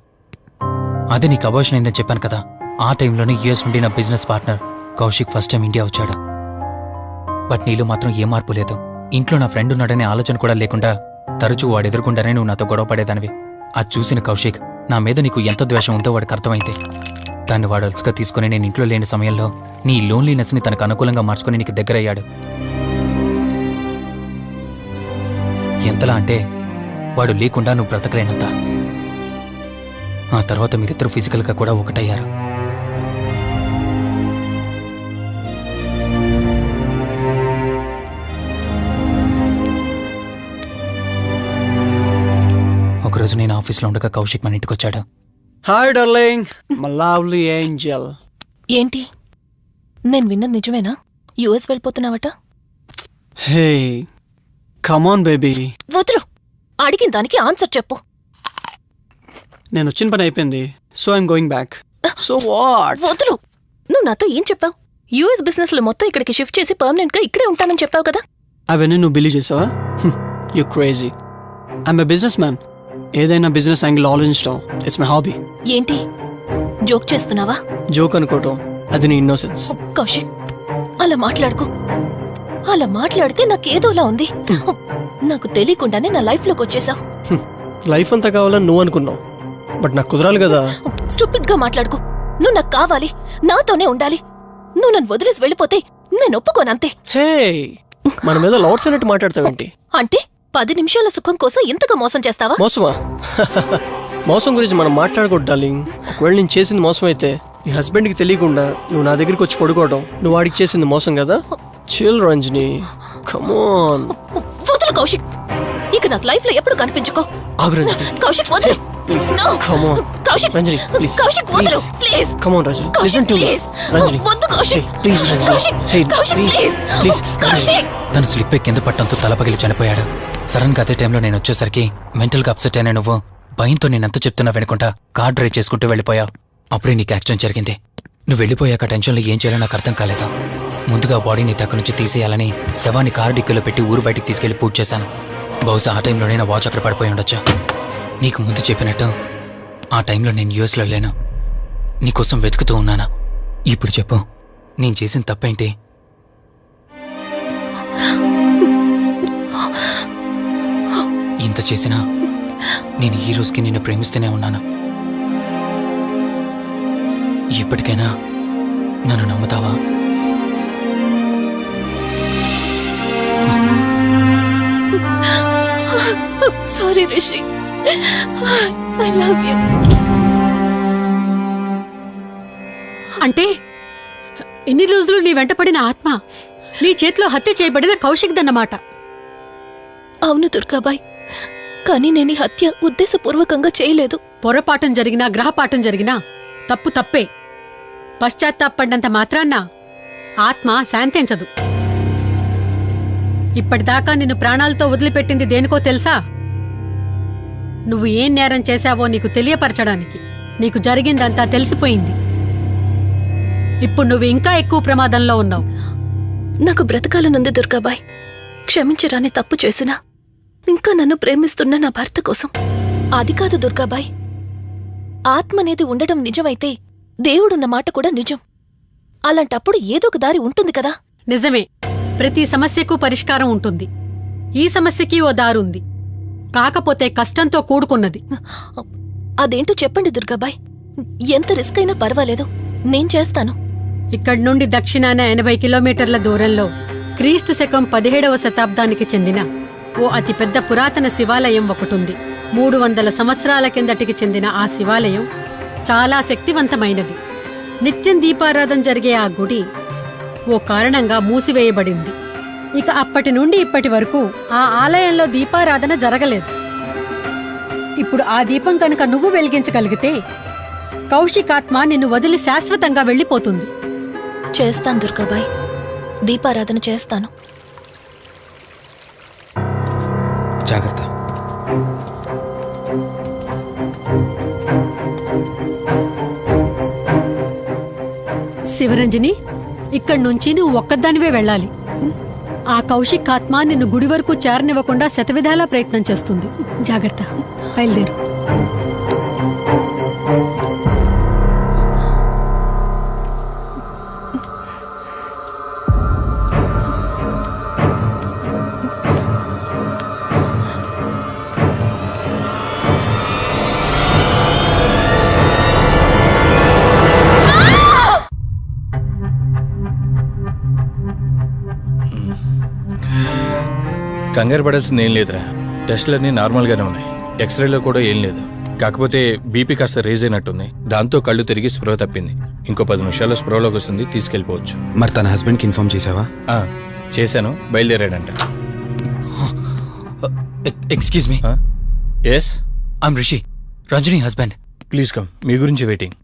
అదే నీకు అబార్షన్ అయిందని చెప్పాను కదా. ఆ టైంలోనే యూఎస్ నుండి నా business partner Kaushik first time India వచ్చాడు. బట్ నీలో మాత్రం ఏ మార్పు లేదు. ఇంట్లో నా ఫ్రెండ్ ఉన్నాడనే ఆలోచన కూడా లేకుండా తరచూ వాడు ఎదుర్కొంటానే నువ్వు నాతో గొడవ పడేదానివి. అది చూసిన కౌశిక్ నా మీద నీకు ఎంత ద్వేషం ఉందో వాడికి అర్థమైంది. దాన్ని వాడు అలసుగా తీసుకుని నేను ఇంట్లో లేని సమయంలో నీ లోన్లీనెస్ని తనకు అనుకూలంగా మార్చుకుని నీకు దగ్గరయ్యాడు. ఎంతలా అంటే వాడు లేకుండా నువ్వు బ్రతకలేనంత. ఆ తర్వాత మీరిద్దరు ఫిజికల్గా కూడా ఒకటయ్యారు. ఒకరోజు నేను ఆఫీస్లో ఉండగా కౌశిక్ మన ఇంటికి వచ్చాడు. Hi darling, my lovely angel. ఏంటి, నేను విన్నది నిజమేనా? యుఎస్ వెళ్ళిపోతున్నావట? Hey come on baby. వదులు, అడిగిన దానికి ఆన్సర్ చెప్పు. నేను వచ్చిన పని అయిపోయింది, so I'm going back. So what? వదులు. నువ్వు నాతో ఏం చెప్పావు? యుఎస్ బిజినెస్ లో మొత్తం ఇక్కడికి షిఫ్ట్ చేసి పర్మనెంట్ గా ఇక్కడే ఉంటానని చెప్పావు కదా. అవన్నీ నువ్వు బిలీవ్ చేసావా? You crazy. I'm a business man. ఏదైనా బిజినెస్ యాంగిల్ ఆలోచించడం ఇట్స్ మై హాబీ. ఏంటి, జోక్ చేస్తున్నావా? జోక్ అనుకోవటం అది నీ ఇన్నోసెన్స్. కౌశిక్, అలా మాట్లాడుకో. అలా మాట్లాడితే నాకేదోలా ఉంది. నాకు తెలియకుండానే నా లైఫ్ లోకి వచ్చేసావు. లైఫ్ అంతా కావాలని నువ్వు అనుకున్నావు, బట్ నాకు కుదరాలి కదా. స్టూపిడ్ గా మాట్లాడుకో. నువ్వు నాకు కావాలి, నాతోనే ఉండాలి. నువ్వు నన్ను వదిలేసి వెళ్ళిపోతే నేను ఒప్పుకోనంతే. హే, మన మీద లవర్స్ అన్నట్టు మాట్లాడతావేంటి? అంటే 10 నిమిషాల సుఖం కోసం ఇంతగా మోసం చేస్తావా? మోసమా? మోసం గురించి మనం మాట్లాడకూడదు డార్లింగ్. ఒకవేళ నేను చేసింది మోసం అయితే నీ హస్బెండ్కి తెలియకుండా నువ్వు నా దగ్గరికి వచ్చి పడుకోవడం నువ్వు వాడికి చేసింది మోసం కదా. Chill Ranjani, come on. వదులు కౌశిక్, ఇక నాకు లైఫ్ లో ఎప్పుడు కనిపించుకో. ఆగు రంజని, కౌశిక్ వదులు. Please. No. Come on Kaushik, Ranjani, please. Kaushik వదులు, please. Come on Ranjani, Kaushik, listen to me. Please. Ranjani, వద్దు Kaushik. Please Ranjani, Kaushik, hey Kaushik, please please. Please. Kaushik. తను స్లిప్ అయి కింద పట్టడంతో తల పగిలి చనిపోయాడు. సడన్ గా అదే టైంలో నేను వచ్చేసరికి మెంటల్గా అప్సెట్ అయినా నువ్వు భయంతో నేనెంత చెప్తున్నా వెనుకుంటా కార్ డ్రైవ్ చేసుకుంటూ వెళ్ళిపోయావు. అప్పుడే నీకు యాక్సిడెంట్ జరిగింది. నువ్వు వెళ్ళిపోయాక టెన్షన్లో ఏం చేయాలో నాకు అర్థం కాలేదు. ముందుగా బాడీని తక్కు నుంచి తీసేయాలని శవాన్ని కారు డిక్కీలో పెట్టి ఊరు బయటికి తీసుకెళ్లి పూజ చేశాను. బహుశా ఆ టైంలోనే నా వాచ్ అక్కడ పడిపోయి ఉండొచ్చు. నీకు ముందు చెప్పినట్టు ఆ టైంలో నేను యూఎస్లో లేను. నీకోసం వెతుకుతూ ఉన్నాను. ఇప్పుడు చెప్పు, నేను చేసిన తప్పేంటి? ఇంత చేసినా నేను ఈ రోజుకి నిన్ను ప్రేమిస్తూనే ఉన్నాను. ఇప్పటికైనా నన్ను నమ్ముతావా? Sorry Rishi, I love you. అంటే ఇన్ని రోజులు నీ వెంటపడిన ఆత్మ నీ చేతిలో హత్య చేయబడిన కౌశిక్ దన్నమాట. అవును దుర్గాబాయ్, కానీ నేను ఈ హత్య ఉద్దేశపూర్వకంగా చేయలేదు. పొరపాఠం జరిగినా గ్రహపాఠం జరిగినా తప్పు తప్పే. పశ్చాత్తాపడినంత మాత్రాన్న ఆత్మ శాంతించదు. ఇప్పటిదాకా నిన్ను ప్రాణాలతో వదిలిపెట్టింది దేనికో తెలుసా? నువ్వు ఏం నేరం చేశావో నీకు తెలియపరచడానికి. నీకు జరిగిందంతా తెలిసిపోయింది. ఇప్పుడు నువ్వు ఇంకా ఎక్కువ ప్రమాదంలో ఉన్నావు. నాకు బ్రతకాలనుంది దుర్గాబాయ్. క్షమించరాని తప్పు చేసినా ఇంకా నన్ను ప్రేమిస్తున్న నా భర్త కోసం. అది కాదు దుర్గాబాయ్, ఆత్మ అనేది ఉండడం నిజమైతే దేవుడున్న మాట కూడా నిజం. అలాంటప్పుడు ఏదో ఒక దారి ఉంటుంది కదా. నిజమే, ప్రతి సమస్యకు పరిష్కారం ఉంటుంది. ఈ సమస్యకి ఓ దారుంది, కాకపోతే కష్టంతో కూడుకున్నది. అదేంటో చెప్పండి దుర్గాబాయ్. ఎంత రిస్క్ అయినా పర్వాలేదు, నేను చేస్తాను. ఇక్కడి నుండి దక్షిణాన 80 కిలోమీటర్ల దూరంలో క్రీస్తు శకం 17వ శతాబ్దానికి చెందిన ఓ అతిపెద్ద పురాతన శివాలయం ఒకటుంది. 300 సంవత్సరాల కిందటికి చెందిన ఆ శివాలయం చాలా శక్తివంతమైనది. నిత్యం దీపారాధన జరిగే ఆ గుడి ఓ కారణంగా మూసివేయబడింది. ఇక అప్పటి నుండి ఇప్పటి వరకు ఆ ఆలయంలో దీపారాధన జరగలేదు. ఇప్పుడు ఆ దీపం కనుక నువ్వు వెలిగించగలిగితే కౌశికాత్మ నిన్ను వదిలి శాశ్వతంగా వెళ్ళిపోతుంది. చేస్తాను దుర్గాబాయ్, దీపారాధన చేస్తాను. జాగ్రత్త. శివరంజని, ఇక్కడి నుంచి నువ్వు ఒక్కదానివే వెళ్ళాలి. ఆ కౌశిక్ ఆత్మ నిన్ను గుడి వరకు చేరనివ్వకుండా శతవిధాలా ప్రయత్నం చేస్తుంది. జాగ్రత్త, బయలుదేరు. కంగారు పడాల్సింది ఏం లేదురా. టెస్టులన్నీ నార్మల్గానే ఉన్నాయి. ఎక్స్రేలో కూడా ఏం లేదు. కాకపోతే బీపీ కాస్త రేజ్ అయినట్టుంది. దాంతో కళ్ళు తిరిగి స్పృహ తప్పింది. ఇంకో 10 నిమిషాల్లో స్పృహలోకి వస్తుంది, తీసుకెళ్ళిపోవచ్చు. మరి తన హస్బెండ్కి ఇన్ఫార్మ్ చేసావా? చేశాను, బయలుదేరాడంట. Excuse me. Yes, I'm Rishi, Ranjani husband. Please come. మీ గురించి వెయిటింగ్.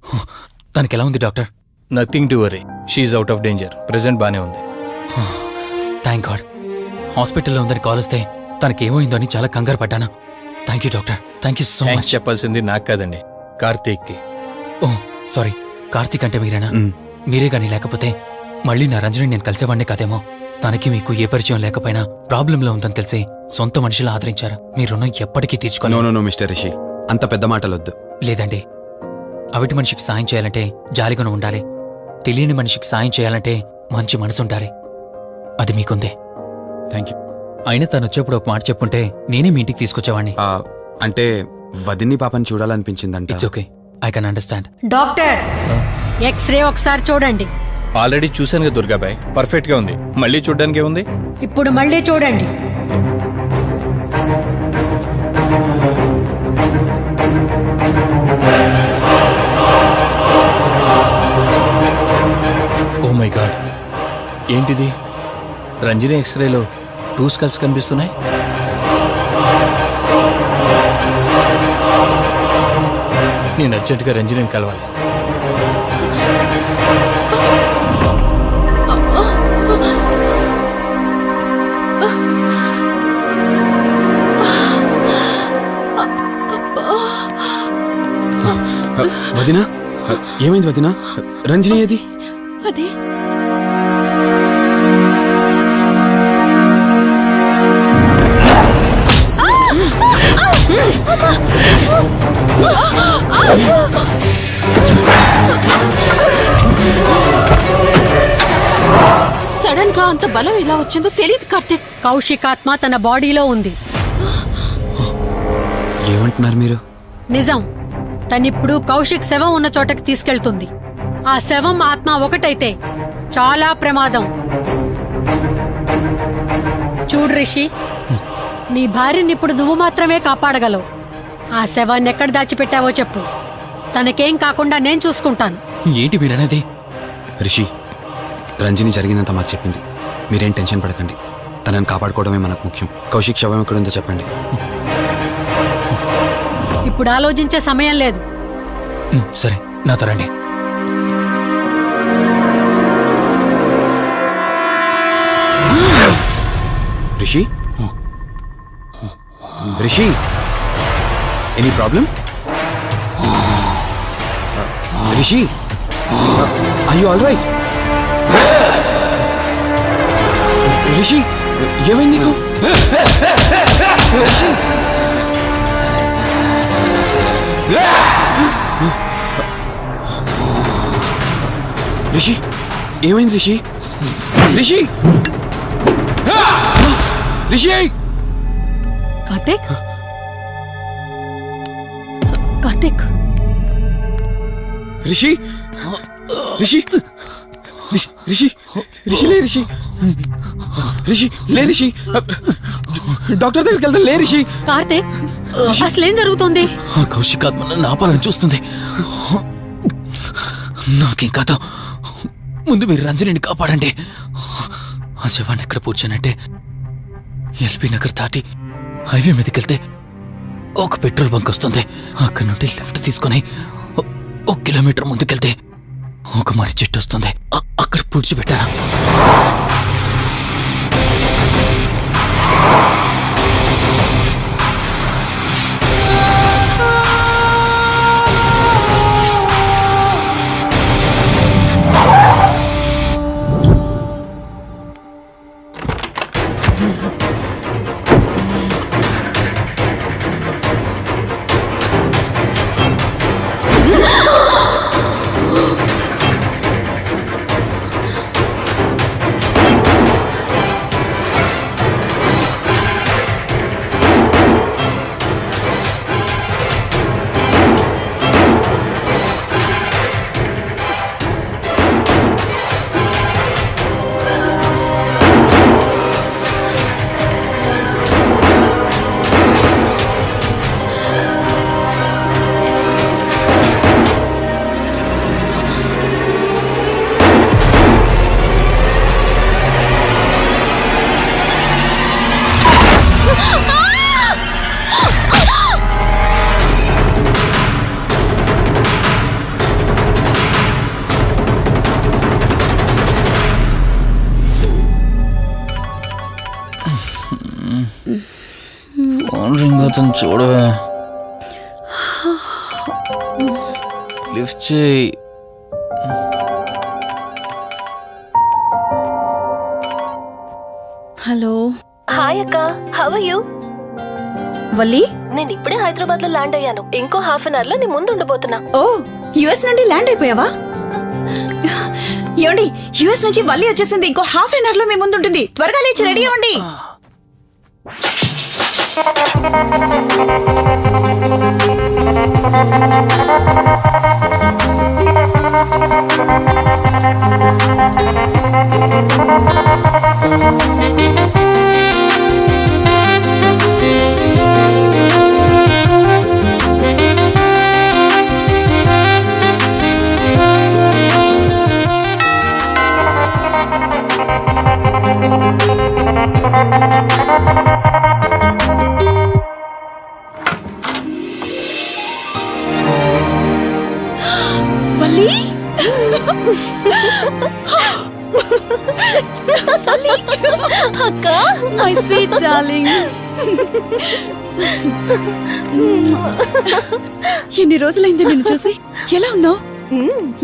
తనకి ఎలా ఉంది doctor? Nothing to worry, she's out of danger. Present బానే ఉంది. Thank god. హాస్పిటల్లో ఉందని కాల్ వస్తే తనకేమైందో అని చాలా కంగారు పడ్డాను. Thank you doctor, thank you so much. చెప్పాల్సింది నాకు కాదండి, కార్తీక్కి. ఓ సారీ, కార్తీక్ అంటే మీరేనా? మీరే గానీ లేకపోతే మళ్ళీ నా రంజని నేను కలిసేవాడిని కాదేమో. తనకి మీకు ఏ పరిచయం లేకపోయినా ప్రాబ్లంలో ఉందని తెలిసి సొంత మనుషులు ఆదరించారు. మీ రుణం ఎప్పటికీ తీర్చుకోను. నో మిస్టర్ రిషి, అంత పెద్ద మాటలొద్దు. లేదండి, అవిటి మనిషికి సాయం చేయాలంటే జాలిగుణం ఉండాలి. తెలియని మనిషికి సాయం చేయాలంటే మంచి మనసు ఉండాలి. అది మీకుందే. Thank you. అయినా తను వచ్చేప్పుడు ఒక మాట చెప్పుంటే నేనే మీ ఇంటికి తీసుకొచ్చేవాడిని. అంటే వదిన్ని పాపని చూడాలనిపించిందంట. It's okay, I can understand. Doctor, x-ray ఒకసారి చూడండి. ఆల్రెడీ చూశానుగా దుర్గాబాయ్, పర్ఫెక్ట్ గా ఉంది. మళ్ళీ చూడ్డానికి ఏముంది? ఇప్పుడు మళ్ళీ చూడండి. ఏంటిది? రంజని ఎక్స్రేలో 2 స్కల్స్ కనిపిస్తున్నాయి. నేను అర్జెంటుగా రంజనిని కలవాలి. వదినా, ఏమైంది వదినా? రంజని ఏది? అది సడన్ గా అంత బలం ఎలా వచ్చిందో తెలియదు కార్తీక్. కౌశిక్ ఆత్మ తన బాడీలో ఉంది. ఏమంటున్నారు మీరు? నిజం. తనిప్పుడు కౌశిక్ శవం ఉన్న చోటకి తీసుకెళ్తుంది. ఆ శవం ఆత్మ ఒకటైతే చాలా ప్రమాదం. చూడు రిషి, నీ భార్యని ఇప్పుడు నువ్వు మాత్రమే కాపాడగలవు. ఆ శవాన్ని ఎక్కడ దాచిపెట్టావో చెప్పు. తనకేం కాకుండా నేను చూసుకుంటాను. ఏంటి మీరనేది? రిషి, రంజని జరిగిందంతా మాకు చెప్పింది. మీరేం టెన్షన్ పడకండి. తనని కాపాడుకోవడమే మనకు ముఖ్యం. కౌశిక్ శవం ఎక్కడుందో చెప్పండి. ఇప్పుడు ఆలోచించే సమయం లేదు. సరే, నాతో రండి. Rishi, Rishi, any problem? Rishi, are you all right? Rishi, ఏమైంది నీకు? రిషి, రిషి, ఏమైంది రిషి? రిషి, రిషి! కార్తీక్, కార్తీక్, రిషి, రిషి, రిషి, రిషి, లే రిషి, రిషి, లే రిషి, డాక్టర్ దగ్గరికి వెళ్తాం. లే రిషి. కార్తీక్, అసలేం జరుగుతుంది? కౌశిక్ ఆత్మ నన్ను ఆపాలని చూస్తుంది. నాకేం కాదు. ముందు మీరు రంజనిని కాపాడండి. ఆ శవాన్ని ఎక్కడ పూడ్చానంటే ఎల్బీ నగర్ దాటి హైవే మీదకి వెళ్తే ఒక పెట్రోల్ బంక్ వస్తుంది. అక్కడి నుండి లెఫ్ట్ తీసుకుని 1 కిలోమీటర్ ముందుకెళ్తే ఒక మర్రి చెట్టు వస్తుంది. అక్కడ పూడ్చిపెట్టాను. ఫోన్ రింగ్ అవుతుంది, చూడవే. లిఫ్ట్ చేయి. హలో. హాయ్ అక్క, హౌ ఆర్ యు? వల్లి, నేను ఇప్పుడే హైదరాబాద్ లో ల్యాండ్ అయ్యాను. ఇంకో హాఫ్ అన్ అవర్ లో నీ ముందు ఉండబోతున్నా. ఓ, యుఎస్ నుండి ల్యాండ్ అయిపోయావా? ఏమండి, యుఎస్ నుంచి వల్లి వచ్చేసింది. ఇంకో హాఫ్ అన్ అవర్ లో మీ ముందు ఉంటుంది. త్వరగా లేచి రెడీ అవ్వండి. అక్క మై స్వీట్ డార్లింగ్. ఎన్ని రోజులైంది నిన్ను చూసి. ఎలా ఉన్నావు?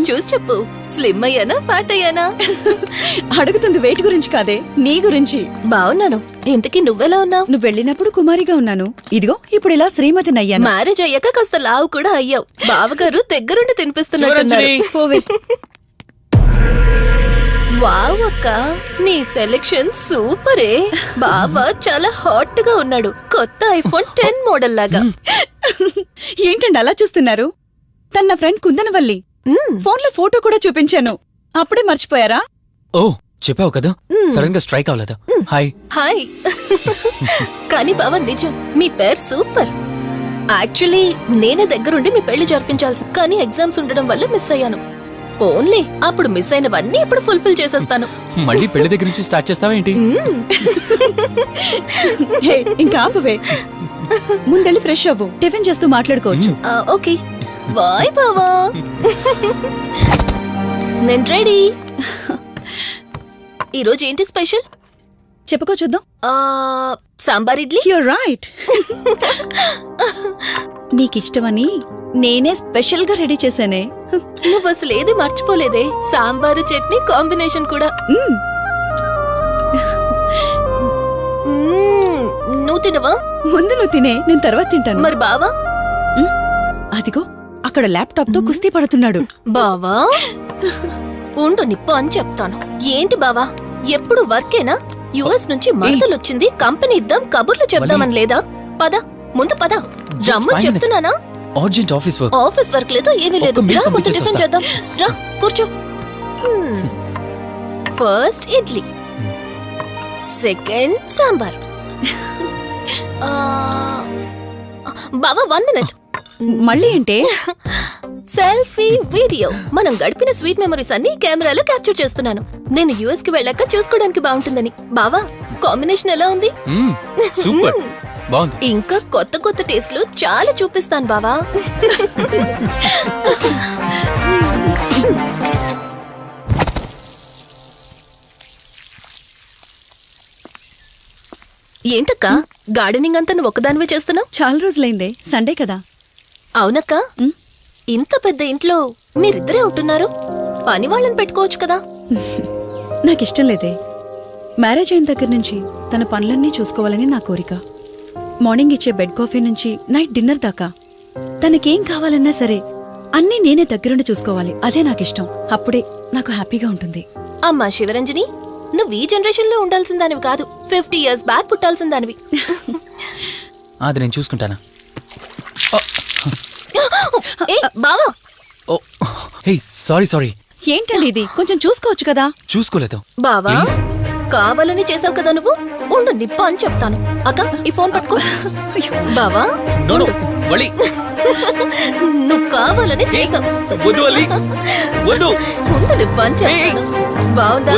చూసి చెప్పు, స్లిమ్ అయ్యానా ఫ్యాట్ అయ్యానా? అడుగుతుంది వెయిట్ గురించి కాదే, నీ గురించి. బాగున్నాను. ఇంతకీ నువ్వెలా ఉన్నావు? నువ్వు వెళ్ళినప్పుడు కుమారిగా ఉన్నాను, ఇదిగో ఇప్పుడు ఇలా శ్రీమతిని అయ్యాను. మ్యారేజ్ అయ్యాక కాస్త లావు కూడా అయ్యావు. బావగారు దగ్గరుండి తినిపిస్తున్నట్టున్నారు. పోవే. వావ్ అక్క, నీ సెలెక్షన్ సూపరే. బావ చాలా హాట్ గా ఉన్నాడు, కొత్త ఐఫోన్ 10 మోడల్ లాగా. ఏంటండి అలా చూస్తున్నారు? తన ఫ్రెండ్ కుందనవల్లి. ఫోన్ లో ఫోటో కూడా చూపించాను, అప్పుడే మర్చిపోయారా? ఓ చెప్పావు కదా, సడన్ గా స్ట్రైక్ అవ్వలేదు. హాయ్. హాయ్. కానీ బావ నిజం, మీ పేరు సూపర్. యాక్చువల్లీ నేనే దగ్గరుండి మీ పెళ్లి జరిపించాల్సి, కానీ ఎగ్జామ్స్ ఉండడం వల్ల మిస్ అయ్యాను. ఓన్లీ అప్పుడు మిస్ అయినవన్నీ ఇప్పుడు ఫుల్ఫిల్ చేసేస్తాను. మళ్ళీ పెళ్లి దగ్గర నుంచి స్టార్ట్ చేస్తావేంటి? హే, ఇంకా ఆపువే. ముందెళ్ళి ఫ్రెష్ అవ్వు, టిఫిన్ చేస్తూ మాట్లాడుకోవచ్చు. ఓకే బాయ్ బావా. నేను రెడీ. ఈరోజు ఏంటి స్పెషల్ చెప్పుకో చూద్దాం. సాంబార్ ఇడ్లీ. You're right. నీకిష్టమని నేనే స్పెషల్ గా రెడీ చేశానే. నువ్వు అసలు ఏది మర్చిపోలేదే, సాంబారు చట్నీ కాంబినేషన్ కూడా. నువ్వు తినవా? ముందు నువ్వు తినే, నేను తర్వాత తింటాను. మరి బావా? అదిగో అక్కడ ల్యాప్టాప్ తో కుస్తీ పడుతున్నాడు. బావా ఉండు, నిప్పు అని చెప్తాను. ఏంటి బావా ఎప్పుడు వర్కేనా? యుఎస్ నుంచి మరదలొచ్చింది, కంపెనీ ఇద్దాం, కబుర్లు చెప్దామని లేదా? పద ముందు పద. జమ్ము చెప్తున్నానా? Urgent office work. Office work లేదు, ఏమీ లేదు. రా ముందు టిఫిన్ చేద్దాం. రా కూర్చో. First idli, second sambar. బావా 1 మినిట్. మళ్ళీ ఏంటే? Selfie video. మనం గడిపిన స్వీట్ మెమరీస్ అన్ని కెమెరాలో క్యాప్చర్ చేస్తున్నాను. నేను యుఎస్ కి వెళ్ళాక చూసుకోవడానికి బాగుంటుందని. బావా కాంబినేషన్ ఎలా ఉంది? సూపర్ బాగుంది. ఇంకా కొత్త కొత్త టేస్ట్లు చాలా చూపిస్తాను బావా. ఏంటక్క గార్డెనింగ్ అంతా నువ్వు ఒక్కదానివే చేస్తున్నావు? చాలా రోజులైందే, సండే కదా. అవునక్క, ఇంత పెద్ద ఇంట్లో మీరిద్దరే ఉంటున్నారు, పని వాళ్ళని పెట్టుకోవచ్చు కదా. నాకిష్టం లేదే. మ్యారేజ్ అయిన దగ్గర నుంచి తన పనులన్నీ చూసుకోవాలని నా కోరిక. మార్నింగ్ ఇచ్చే బెడ్ కాఫీ నుంచి నైట్ డిన్నర్ దాకా తనకేం కావాలన్నా సరే అన్నీ నేనే దగ్గరుండి చూసుకోవాలి. అదే నాకిష్టం. అప్పుడే నాకు హ్యాపీగా ఉంటుంది. అమ్మా శివరంజని, నువ్వు ఈ జనరేషన్ లో ఉండాల్సిన దానివి కాదు, 50 years బ్యాక్ పుట్టాల్సిన దానివి. అది నేను చూసుకుంటానా? బావా సారీ. ఏంటండి ఇది? కొంచెం చూసుకోవచ్చు కదా. చూసుకోలేదు బావా. కావాలని చేసావు కదా నువ్వు. ఉండు నిప్ప అని చెప్తాను. అక్క ఈ ఫోన్ పట్టుకో. బావా నువ్వు కావాలని చేసావు. ఉండు నిప్ప అని చెప్తాను. బావుందా?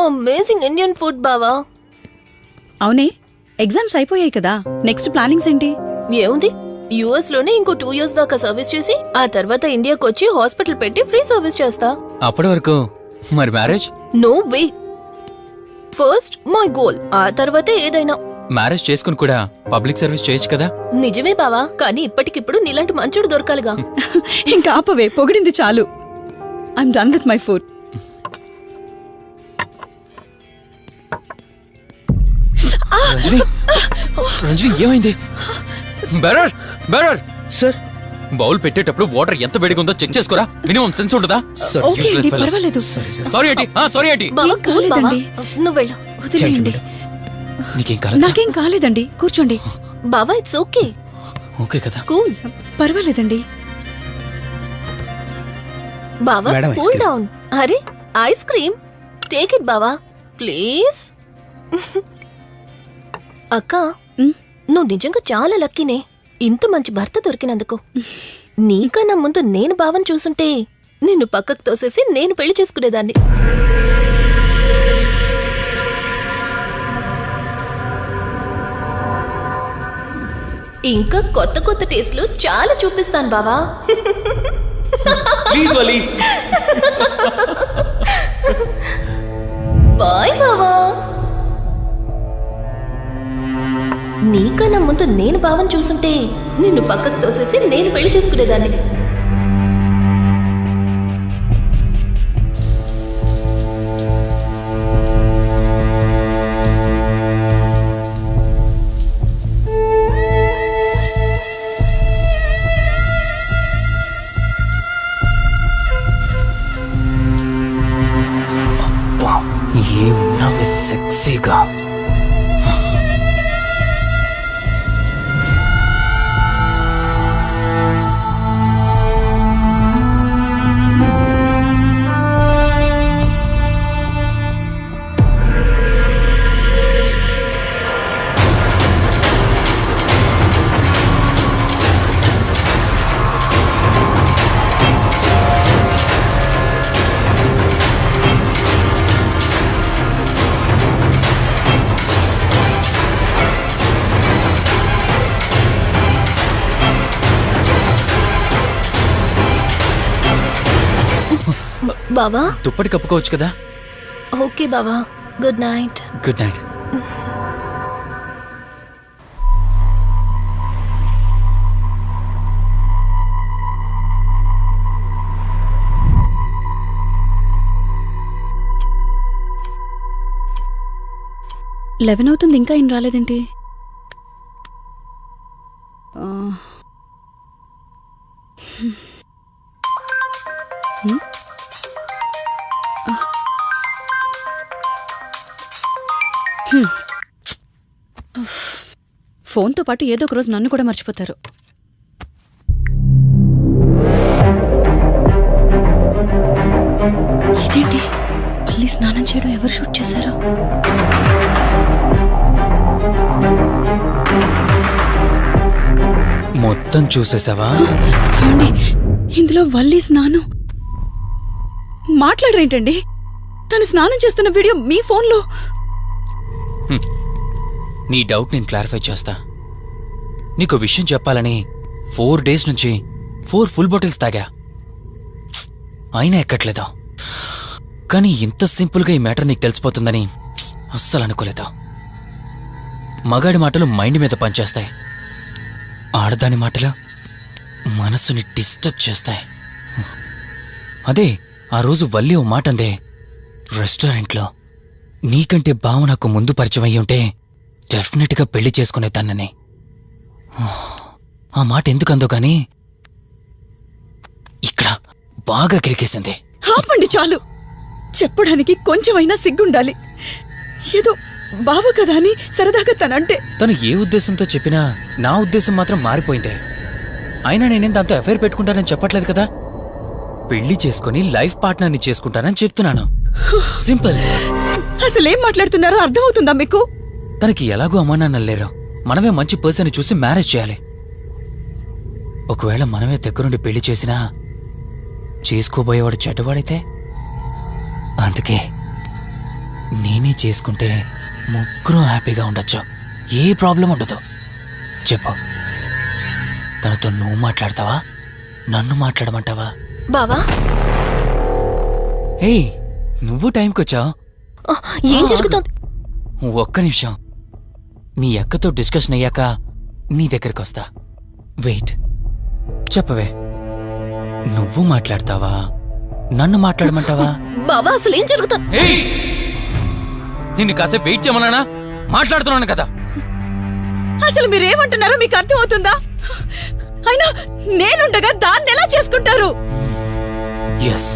అమేజింగ్ ఇండియన్ ఫుడ్ బావా. అవునే, ఎగ్జామ్స్ అయిపోయాయి కదా, నెక్స్ట్ ప్లానింగ్స్ ఏంటి? ఏముంది, యుఎస్ లోనే ఇంకో 2 years దాకా సర్వీస్ చేసి ఆ తర్వాత ఇండియాకి వచ్చి హాస్పిటల్ పెట్టి ఫ్రీ సర్వీస్ చేస్తా. అప్పటి వరకు మరి marriage? No way. First my goal, ఆ తర్వాతే ఏదైనా. మ్యారేజ్ చేసుకుని కూడా పబ్లిక్ సర్వీస్ చేయొచ్చు కదా. నిజమే బావా, కానీ ఇప్పటికిప్పుడు నీలాంటి మంచోడు దొరకాలిగా. ఇంకా ఆపవే, పొగిడింది చాలు. I'm done with my food. Ranjani ఏమైంది? బెరర్ సార్, బౌల్ పెట్టేటప్పుడు వాటర్ ఎంత వేడిగా ఉందో చెక్ చేసుకోరా. మినిమం సెన్స్ ఉంటుందా? పర్వాలేదు. సారీ ఏంటి? బావా, కూల్ బావా. నువ్వు వెళ్ళు. వదిలేయండి. నాకేం కాలేదండి, కూర్చోండి. బావా ఇట్స్ ఓకే. ఓకే కదా? కూల్. పర్వాలేదండి. బావా కూల్ డౌన్. అరే ఐస్ క్రీమ్, టేక్ ఇట్ బావా ప్లీజ్. అక్క, నువ్వు నిజంగా చాలా లక్కీనే, ఇంత మంచి భర్త దొరికినందుకు. నీకన్నా ముందు నేను బావని చూసుంటే నిన్ను పక్కకు తోసేసి నేను పెళ్లి చేసుకునేదాన్ని. ఇంకా కొత్త కొత్త టేస్ట్లు చాలా చూపిస్తాను బావా. Please Vali. బాయ్ బావా. నీకన్నా ముందు నేను బావని చూసుంటే నిన్ను పక్కకు తోసేసి నేను పెళ్లి చేసుకునేదాన్ని. ఏమున్నావే సెక్సీగా. బావా దుప్పటి కప్పుకోవచ్చు కదా. ఓకే బావా, good night. Good night. Eleven అవుతుంది, ఇంకా ఏం రాలేదేంటి? ఫోన్తో పాటు ఏదో ఒక రోజు నన్ను కూడా మర్చిపోతారు. ఇదేంటి మళ్ళీ స్నానం చేయడం ఎవరు షూట్ చేశారో? మొత్తం చూసేసావా? ఏమండి, ఇందులో వల్లి స్నానం మాట్లాడరేంటండి? తను స్నానం చేస్తున్న వీడియో మీ ఫోన్లో. నీ డౌట్ నేను క్లారిఫై చేస్తా. నీకు విషయం చెప్పాలని 4 days నుంచి 4 full బాటిల్స్ తాగా, అయినా ఎక్కట్లేదు. కానీ ఇంత సింపుల్గా ఈ మ్యాటర్ నీకు తెలిసిపోతుందని అస్సలు అనుకోలేదు. మగాడి మాటలు మైండ్ మీద పనిచేస్తాయి, ఆడదాని మాటలు మనస్సుని డిస్టర్బ్ చేస్తాయి. అదే ఆ రోజు వల్లి ఓ మాట అందే రెస్టారెంట్లో, నీకంటే బావ నాకు ముందు పరిచయం అయ్యి ఉంటే డెఫినెట్గా పెళ్లి చేసుకునేదాన్నని. ఆ మాట ఎందుకందో కానీ ఇక్కడ బాగా కిరికేసింది. ఆపండి చాలు. చెప్పడానికి కొంచెమైనా సిగ్గుండాలి. ఏదో బావ కదా అని సరదాగా తనంటే. తను ఏ ఉద్దేశంతో చెప్పినా నా ఉద్దేశం మాత్రం మారిపోయిందే. అయినా నేనేం దాంతో అఫైర్ పెట్టుకుంటానని చెప్పట్లేదు కదా. పెళ్లి చేసుకుని లైఫ్ పార్ట్నర్ని చేసుకుంటానని చెప్తున్నాను. సింపుల్. అసలేం మాట్లాడుతున్నారో అర్థమవుతుందా మీకు? తనకి ఎలాగో అమ్మా నాన్నలు లేరు, మనమే మంచి పర్సన్ చూసి మ్యారేజ్ చేయాలి. ఒకవేళ మనమే దగ్గరుండి పెళ్లి చేసినా చేసుకోబోయేవాడు చెడ్డవాడైతే, అందుకే నేనే చేసుకుంటే ముగ్గురు హ్యాపీగా ఉండొచ్చు, ఏ ప్రాబ్లం ఉండదు. చెప్పు, తనతో నువ్వు మాట్లాడతావా, నన్ను మాట్లాడమంటావా? బావా హే, నువ్వు టైంకొచ్చావు. ఏం జరుగుతోంది? ఒక్క నిమిషం, మీ అక్కతో డిస్కషన్ అయ్యాక నీ దగ్గరికి వస్తా. వెయిట్, చెప్పవే, నువ్వు మాట్లాడతావా, నన్ను మాట్లాడమంటావా? బావా అసలు ఏం జరుగుతోంది? నిన్ను కాసేపు వెయిట్ చేయమన్నానా? మాట్లాడుతున్నాను కదా. అసలు మీరేమంటున్నారో మీకు అర్థమవుతుందా? అయినా నేనుండగా దాన్ని ఎలా చేసుకుంటారు? ఎస్,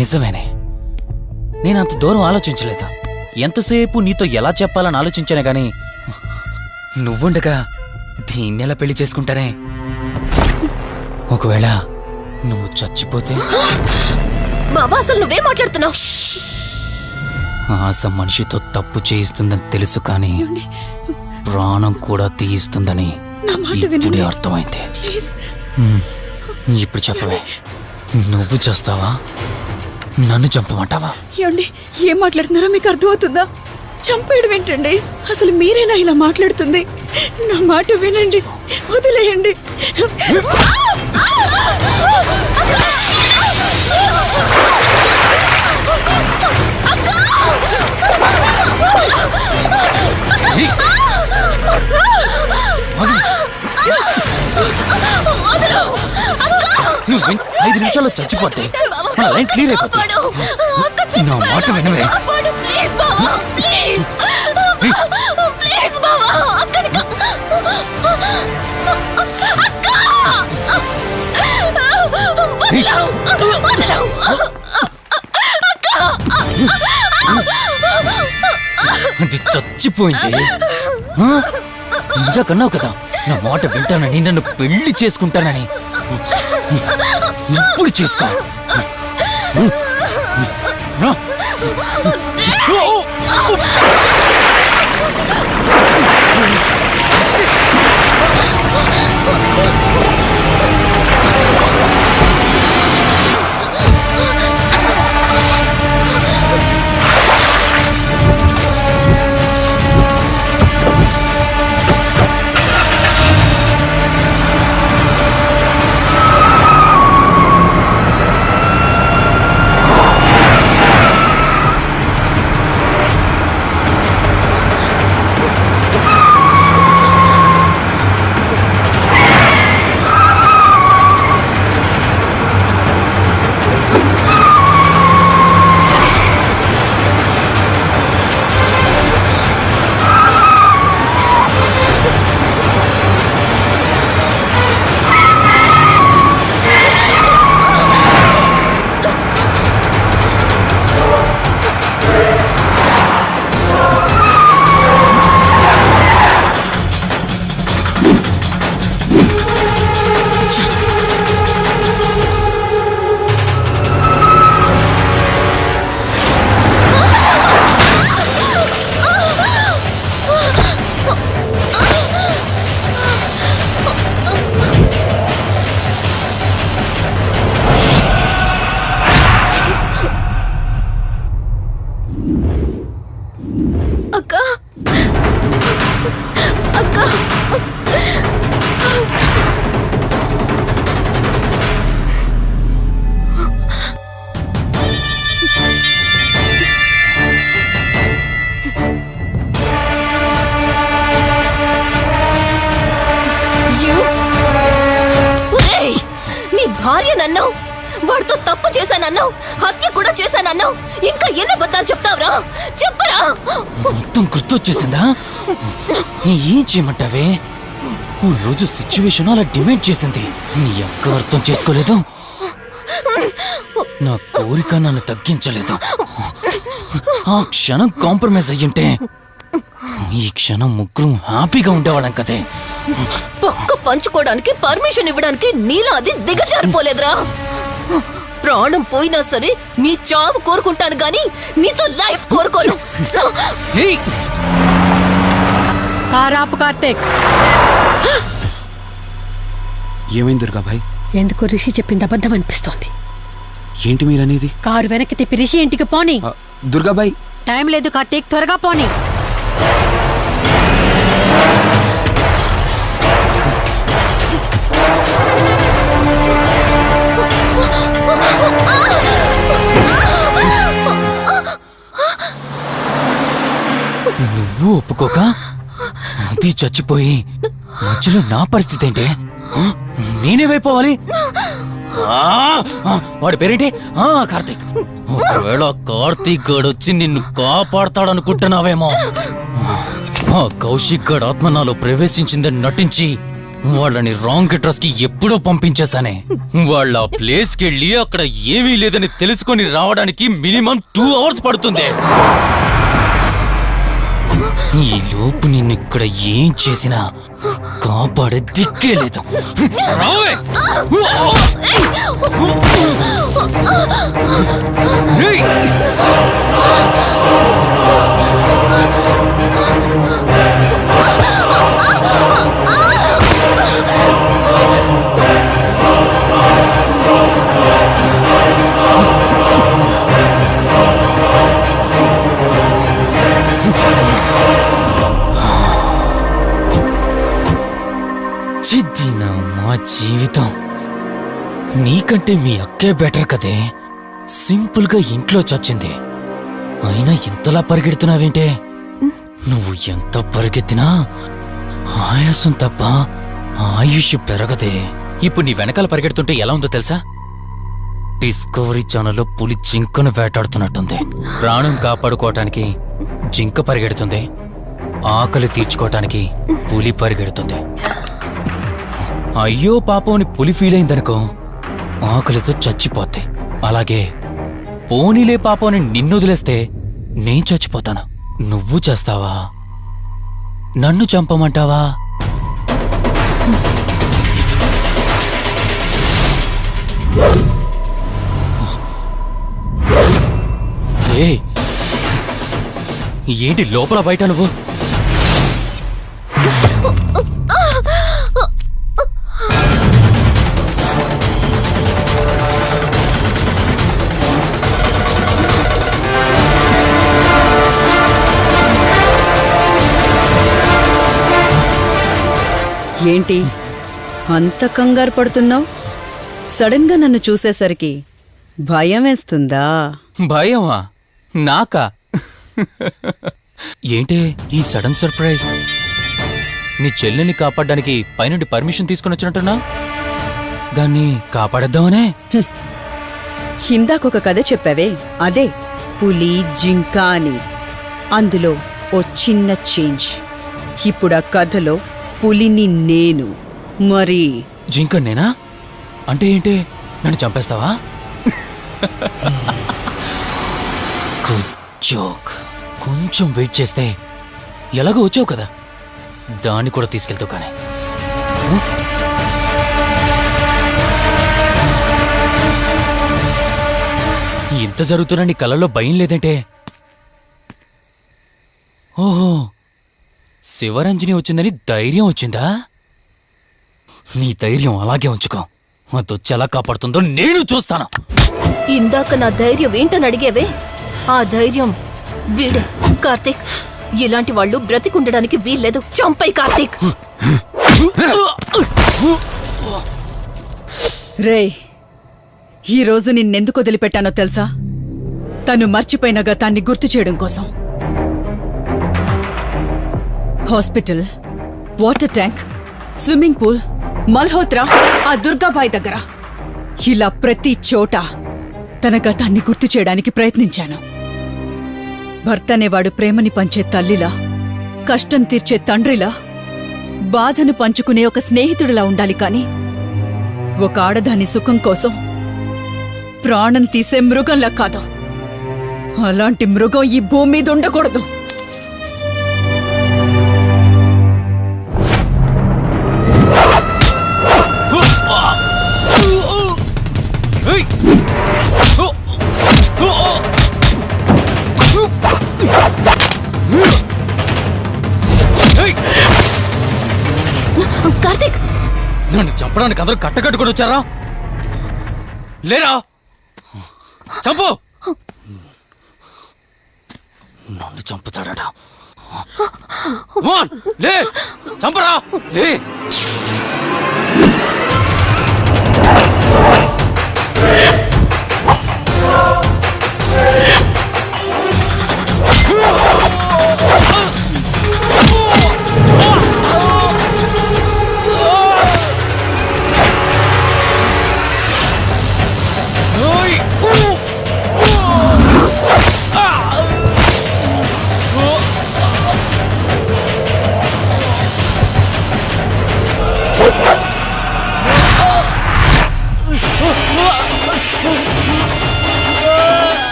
నిజమేనే. నేనంత దూరం ఆలోచించలేదు. ఎంతసేపు నీతో ఎలా చెప్పాలని ఆలోచించానే గాని నువ్వుండగా దీన్నెలా పెళ్లి చేసుకుంటానే? ఒకవేళ నువ్వు చచ్చిపోతే? బావా అసలు నువ్వేం మాట్లాడుతున్నావు? ఆశ మనిషితో తప్పు చేయిస్తుందని తెలుసు, కానీ ప్రాణం కూడా తీయిస్తుందని ఇప్పుడే అర్థమైంది. ఇప్పుడు చెప్పవే, నువ్వు చేస్తావా, నన్ను చంపమంటావా? ఏమండి, ఏం మాట్లాడుతున్నారో మీకు అర్థమవుతుందా? చంపేయడం ఏంటండి? అసలు మీరేనా ఇలా మాట్లాడుతుంది? నా మాట వినండి, వదిలేయండి. నువ్వు 5 నిమిషాల్లో చచ్చిపోతే మన లైన్ క్లియర్ అయిపోతుంది. నా మాట వినవే. అది చచ్చిపోయింది. ఇందాకన్నావు కదా నా మాట వింటానని, నన్ను పెళ్లి చేసుకుంటానని. ఇప్పుడు చేసుకో. భార్య నన్నావు, వాడితో తప్పు చేశానన్నావు, హత్య కూడా చేశానన్నావు. ఇంకా ఎన్ని అబద్ధాలు చెప్తావురా? చెప్పరా? మొత్తం గుర్తొచ్చేసిందా? ఏం చేయమంటావే? ఓ రోజు సిచ్యువేషన్ అలా డిమాండ్ చేసింది. నీ అక్క అర్థం చేసుకోలేదు, నా కోరిక నన్ను తగ్గించలేదు. ఆ క్షణం కాంప్రమైజ్ అయ్యుంటే ఈ క్షణం ముగ్గురు హ్యాపీగా ఉండేవాళ్ళం కదే. పక్క పంచుకోవడానికి పర్మిషన్ ఇవ్వడానికి నీలా అది దిగజారిపోలేదురా. ప్రాణం పోయినా సరే నీ చావు కోరుకుంటాను గాని నీతో లైఫ్ కోరుకోను. కారాపు కార్తీక్. ఏమైంది దుర్గాబాయ్? ఎందుకు రిషి చెప్పింది అబద్ధం అనిపిస్తోంది. ఏంటి మీరనేది? కారు వెనక్కి తిప్పి రిషి ఇంటికి పోని. దుర్గాబాయ్ టైం లేదు కార్తీక్, త్వరగా పోని. నువ్వు ఒప్పుకోక అది చచ్చిపోయి మధ్యలో నా పరిస్థితి ఏంటి? నేనేమైపోవాలి? వాడి పేరేంటి? కార్తీక్. ఒకవేళ కార్తీక్ గడు వచ్చి నిన్ను కాపాడతాడనుకుంటున్నావేమో. ఆ కౌశిక్ గడ్ ఆత్మ నాలో ప్రవేశించిందని నటించి వాళ్ళని రాంగ్ అడ్రస్ కి ఎప్పుడో పంపించేశానే. వాళ్ళ ప్లేస్ కి వెళ్ళి అక్కడ ఏమీ లేదని తెలుసుకొని రావడానికి మినిమం 2 hours పడుతుంది. ఈ లోపు నిన్నిక్కడ ఏం చేసినా కాపాడే దిక్కే లేదు. రావే! నీకంటే మీ అక్కే బెటర్ కదే. సింపుల్గా ఇంట్లో చచ్చింది, అయినా ఇంతలా పరిగెడుతున్నావేంటే? నువ్వు ఎంత పరిగెత్తినా ఆయాసం తప్ప ఆయుష్ పెరగదే. ఇప్పుడు నీ వెనకాల పరిగెడుతుంటే ఎలా ఉందో తెలుసా? డిస్కవరీ ఛానల్లో పులి జింకను వేటాడుతున్నట్టుంది. ప్రాణం కాపాడుకోవటానికి జింక పరిగెడుతుంది, ఆకలి తీర్చుకోవటానికి పులి పరిగెడుతుంది. అయ్యో పాపం అని పులి ఫీల్ అయిందనుకో, ఆకలితో చచ్చిపోద్ది. అలాగే పోనీలే పాపం అని నిన్ను వదిలేస్తే నేను చచ్చిపోతాను. నువ్వు చేస్తావా? నన్ను చంపమంటావా? ఏ ఏంటి లోపల బయట నువ్వు? ఏంటి అంత కంగారు పడుతున్నావు? సడన్ గా నన్ను చూసేసరికి భయం వేస్తుందా? భయమా? నాకా? ఏంటే ఈ సడన్ సర్ప్రైజ్? నీ చెల్లెల్ని కాపాడడానికి పైనుండి పర్మిషన్ తీసుకుని వచ్చినట్టున్నా? దాన్ని కాపాడేద్దామనే? ఇందాకొక కథ చెప్పావే, అదే పులి జింక అని. అందులో ఓ చిన్న చేంజ్. ఇప్పుడు ఆ కథలో పులిని నేను. మరి జింక నేనా? అంటే ఏంటి, నన్ను చంపేస్తావా? Good joke. కొంచెం వెయిట్ చేస్తే ఎలాగో వచ్చావు కదా, దాన్ని కూడా తీసుకెళ్తావు. కానీ ఇంత జరుగుతున్నా నీ కళ్ళల్లో భయం లేదంటే? ఓహో, శివరంజని వచ్చిందని ధైర్యం వచ్చిందా? నీ ధైర్యం అలాగే ఉంచుకో. అదొచ్చి ఎలా కాపాడుతుందో నేను చూస్తాను. ఇందాక నా ధైర్యం ఏంటని అడిగేవే, ఆ ధైర్యం వీడే. కార్తీక్, ఇలాంటి వాళ్ళు బ్రతికుండడానికి వీల్లేదు. చంపై కార్తీక్. రేయ్, ఈరోజు నిన్నెందుకు వదిలిపెట్టానో తెలుసా? తను మర్చిపోయిన గతాన్ని గుర్తు చేయడం కోసం. Hospital, water tank, swimming pool, Malhotra, ఆ దుర్గాబాయి దగ్గర, ఇలా ప్రతి చోట తన గతాన్ని గుర్తు చేయడానికి ప్రయత్నించాను. భర్త అనేవాడు ప్రేమని పంచే తల్లిలా, కష్టం తీర్చే తండ్రిలా, బాధను పంచుకునే ఒక స్నేహితుడిలా ఉండాలి. కాని ఒక ఆడదాని సుఖం కోసం ప్రాణం తీసే మృగంలా కాదు. అలాంటి మృగం ఈ భూమి మీద ఉండకూడదు. కార్తీక్, నన్ను చంపడానికి అందరూ కట్టకట్టుకొని వచ్చారా? లేరా? చంపు! నన్ను చంపుతాడట. లే, చంపరా, లే.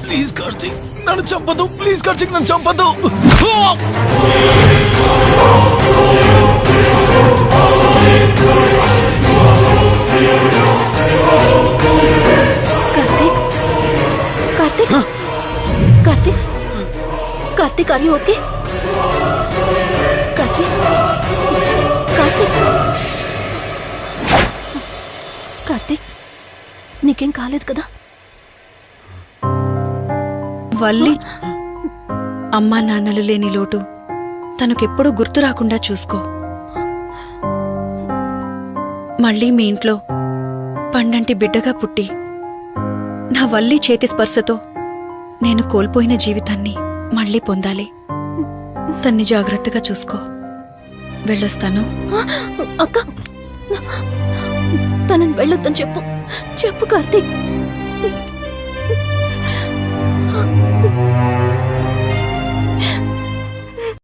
ప్లీజ్ కార్తీక్, నన్ను చంపదు. ప్లీజ్ కార్తీక్, నన్ను చంపదు. కార్తీక్, కార్తీక్, కార్తీక్ నీకేం కాలేదు కదా? వల్లి అమ్మా నాన్నలు లేని లోటు తనకెప్పుడూ గుర్తు రాకుండా చూసుకో. మళ్ళీ మీ ఇంట్లో పండంటి బిడ్డగా పుట్టి నా వల్లి చేతి స్పర్శతో నేను కోల్పోయిన జీవితాన్ని మళ్ళీ పొందాలి. తన్ని జాగ్రత్తగా చూసుకో. వెళ్ళొస్తాను. అక్క, తనని వెళ్ళొద్దని చెప్పు. చెప్పు కార్తీక్.